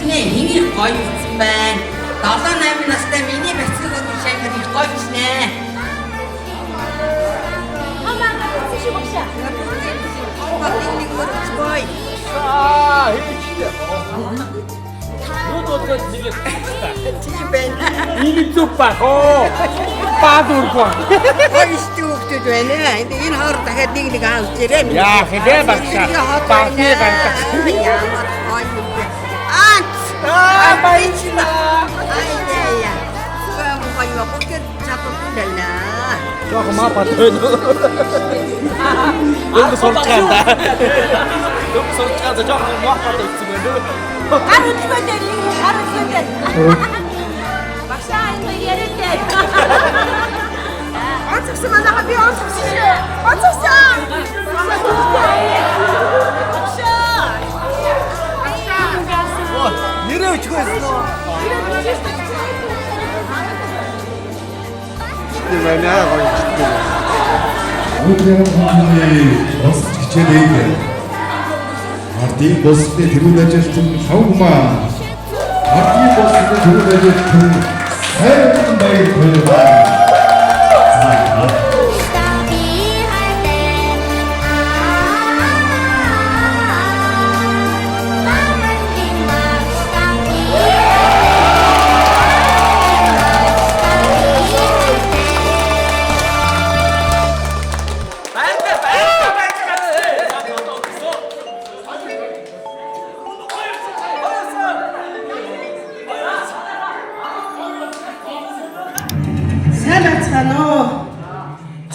Миний гоё болсон байна. 7-8 настай миний бацлыг шахаад их гоё гиснэ. Чи багшаа. Нэг гоё. хийчихээ. Юу дуудаад нэг Чи байна. ийм зүг бах оо. Баадургүй. Гоё стүүхтэд байна. Энэ хоор дахиад нэг авч ирээ. Яа хэвээ багшаа. Багны гардаг. Ямар гоё юм бэ. Баячна. Айдая. Гоё бүгд чадвартай. Жог маа батгүй. Дөг сурчаанда. Дөг сурчаанда жог маа батгүй юм байна. Гар үтгэл дээр гар үтгэл дээр. Багшаа энэ яриатэй. Онцгсан манайха би онцгсан шүү. Онцгсан. Нэрээ өчгөөс нөө. Манай гоё читэй. Өдрийн хааны бос хичээлээ. Ардын босны тэрүүн ажилтан хавмаа. Ардын босны тэрүүн ажилтан сайн баяр баярлалаа.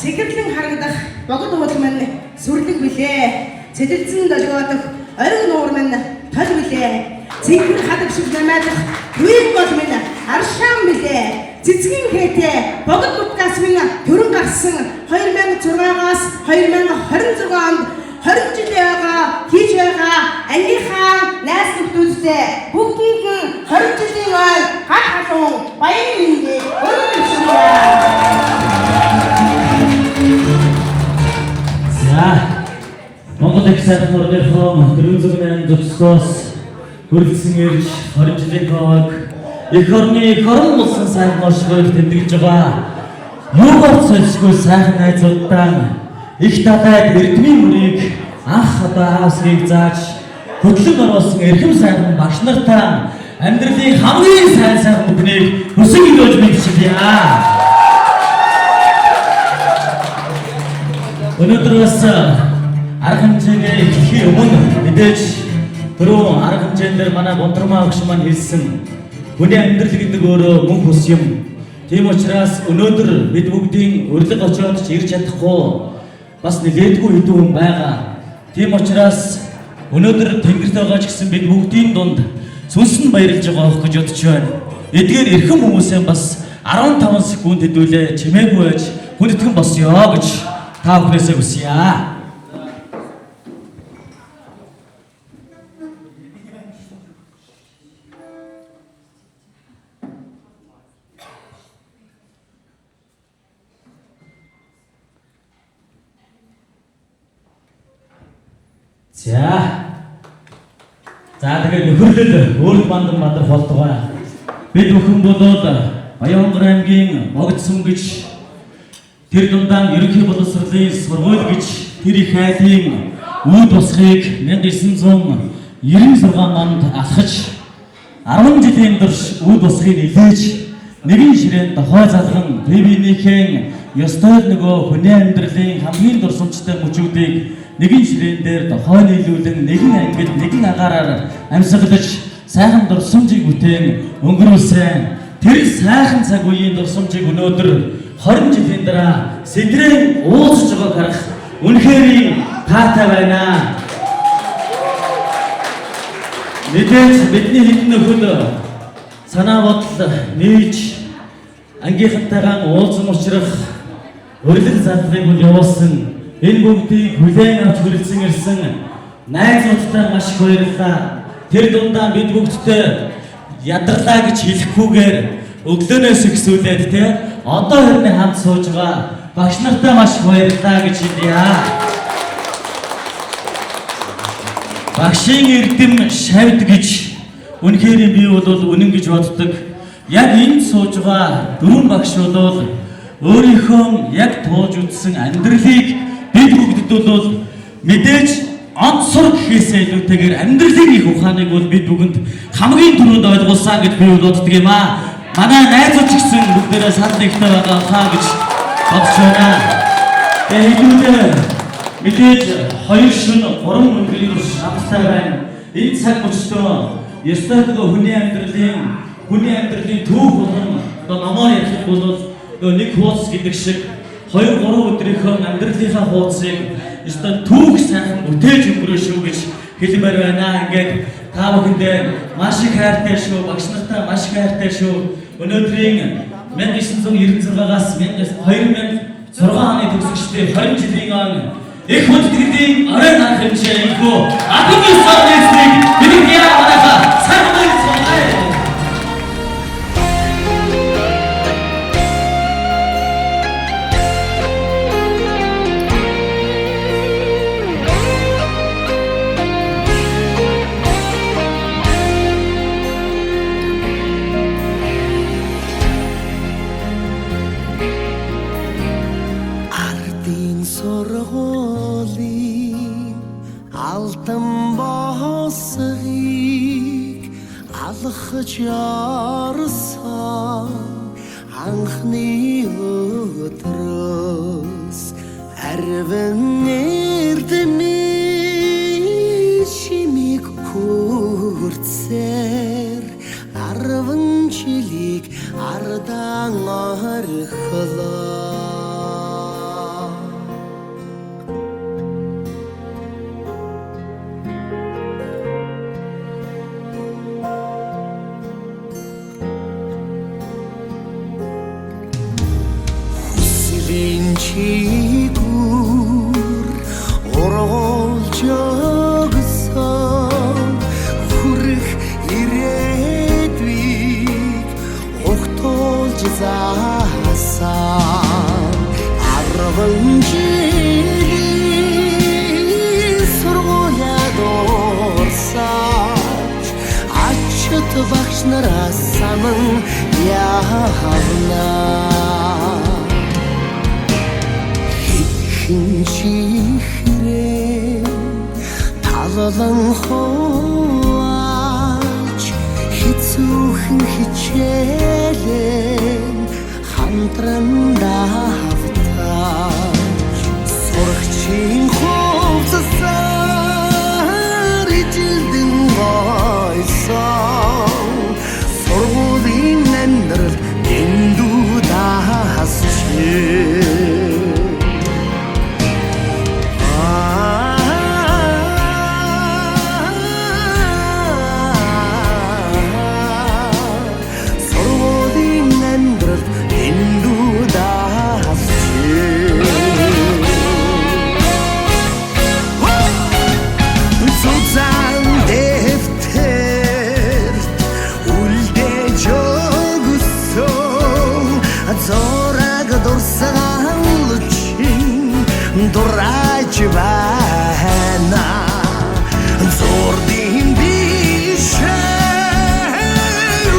Цэгэрлэн харагдах богд уул маань сүрлэг билээ. Цэдэлцэн долгиодох ориг нуур маань тол билээ. Цэнгэр хадаг шиг намайдах түүн бол минь аршаан билээ. Цэцгийн хээтэй богд дутгаас минь төрөн гарсан 2006-аас 2026 онд 20 жилийн байгаа хийж байгаа ангийнхаа найз нөхдөдтэй бүгдийг 20 жилийн ой гал халуун баян мэндийг өргөжлөө. Монгол их сайхан урлагийн дөрвөн зүгнэн зөвсгөөс хүрэлцэн ирж 20 жилийн тоог их орон болсон сайхан оршихуйг тэмдэглэж байгаа. Юугаар солисгүй сайхан найзуудаа их татайд эрдмийн мөрийг анх одоо аавсгийг зааж хөтлөн оруулсан эрхэм сайхан багш нартай амьдралын хамгийн сайн бүхнийг хүсэж өгч мэдчихлээ. Өнөөдөр бас арга хэмжээгээ ихэхийн өмнө мэдээж түрүү арга хэмжээндээ манай Бондрмаа өгш маань хэлсэн хүний амьдрал гэдэг өөрөө мөнх ус юм. Тийм учраас өнөөдөр бид бүгдийн урилга очиод ч ирж чадахгүй бас нэлээдгүй хэдэн хүн байгаа. Тийм учраас өнөөдөр тэнгэрт байгаа ч гэсэн бид бүгдийн дунд сүнс нь баярлж байгаа хөх гэж бодож байна. Эдгээр эрхэм хүмүүсээ бас 15 секунд хэдүүлээ чимээгүй байж хүндэтгэн босё гэж та бүхнээсээ хүсье. За тэгээд нөхөрлөл өөр бандан мадар болтугай. Бид бүхэн болоод Баянгар аймгийн богдсон гэж тэр дундаа ерөнхий боловсролын сургууль гэж тэр их айлын үд босхийг 1996 онд алхаж 10 жилийн турш үд босхийг нэлээж нэгэн ширээнд дохой залхан ТV-ийн ёстой нөгөө хүний амьдралын хамгийн дурсамжтай мөчүүдийг нэгэн ширээн дээр дохой нийлүүлэн нэгэн ангид нэгэн агаараар амьсгалж сайхан дурсамжийг бүтээн өнгөрүүлсэн. Тэр сайхан цаг үеийн дурсамжийг өнөөдөр 20 жилийн дараа сэтрэн уулзж байгааг харах үнэхээр таатай байна. Мэдээж бидний хэдэн нөхөд санаа бодол нийлж ангийнхантайгаа уулзсан учрах урилга зардлыг бол явуулсан. Энэ бүгдийг хүлээн авч хүрэлцэн ирсэн найзуудтай маш их баярлалаа. Тэр дундаа бид бүгдтэй ядарлаа гэж хэлэхгүйгээр өглөөнөөс ихсүүлээд одоо хэрнээ хамт сууж байгаа багш нартай маш их баярлалаа гэж хэлье. Багшийн эрдэм шавд гэж үнэхээр би бол үнэн гэж боддог. Яг энд сууж байгаа дөрвөн багш бол өөрийнхөө яг тууж үзсэн амьдралыг бид бүгд бол мэдээж онцор гэхээсээ илүүтэйгээр амьдралын их ухааныг бол бид бүгд хамгийн түрүүнд ойлгуулсан гэж би боддог юм аа. Манай найзууд ч гэсэн бүгдээрээ санал нэгтэй байгаа хаа гэж бодож байна. Тэгээд мэдээж 2 шөнө 3 өдрийн турш хамтдаа байна. Энэ цаг мөчтөө ёстой хүний амьдралын түүх болон номоор ярих бол нэг хуудас гэдэг шиг 2-3 өдрийнхөө амьдралынхаа хуудсыг ёстой түүх сайхан бүтээж өнгөрөө шүү гэж хэлмээр байна. Ингээд та бүхэндээ маш их хайртай шүү, багш нартай маш их хайртай шүү. Өнөөдрийн 1996-аас 2006 оны төгсгчдийн 20 жилийн он их хөдөлгөөний оройн арга хэмжээ ийхүү атомын савлыг бидний яагаад сайхан сонголоо. Жарсан анхны өдрөөс арван эрдэмий чимиг хүрцээр 10 жилиг ардан орхолоо. Чигүр оролж өгсөн хүрэх ирээдүйг огтолж заасан 10 жилийн сургуулиуд орсаж ачт багш нараас санан явнаа. Хинчихрээ талан хооч хицүүхэн хичээлэн хамтран давтаж сурагчийн хувцасаар ижилдэн гойсон сургуулийн амьдрал эндүү даасчээ. Дураач байна Зордын бишээ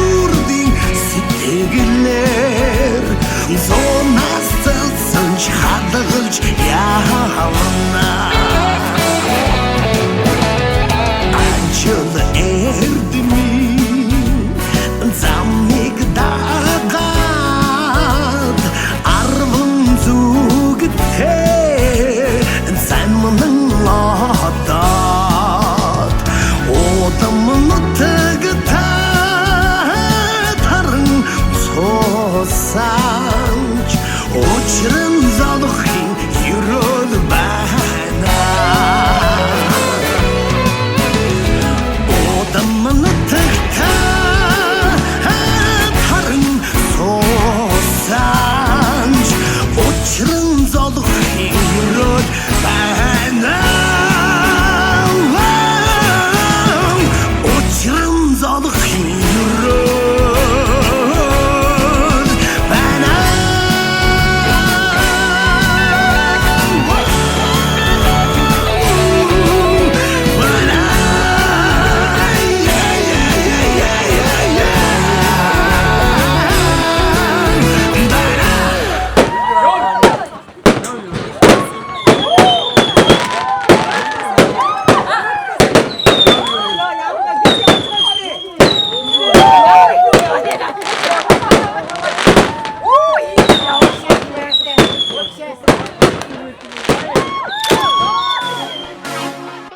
үрдийн сэтгэлээр зонаас цэлсэнч хадгалж явна Ажил эрдмийн замыг дагаад арван зүгтээ замнан лодоод удам нутагтаа таран цоосаа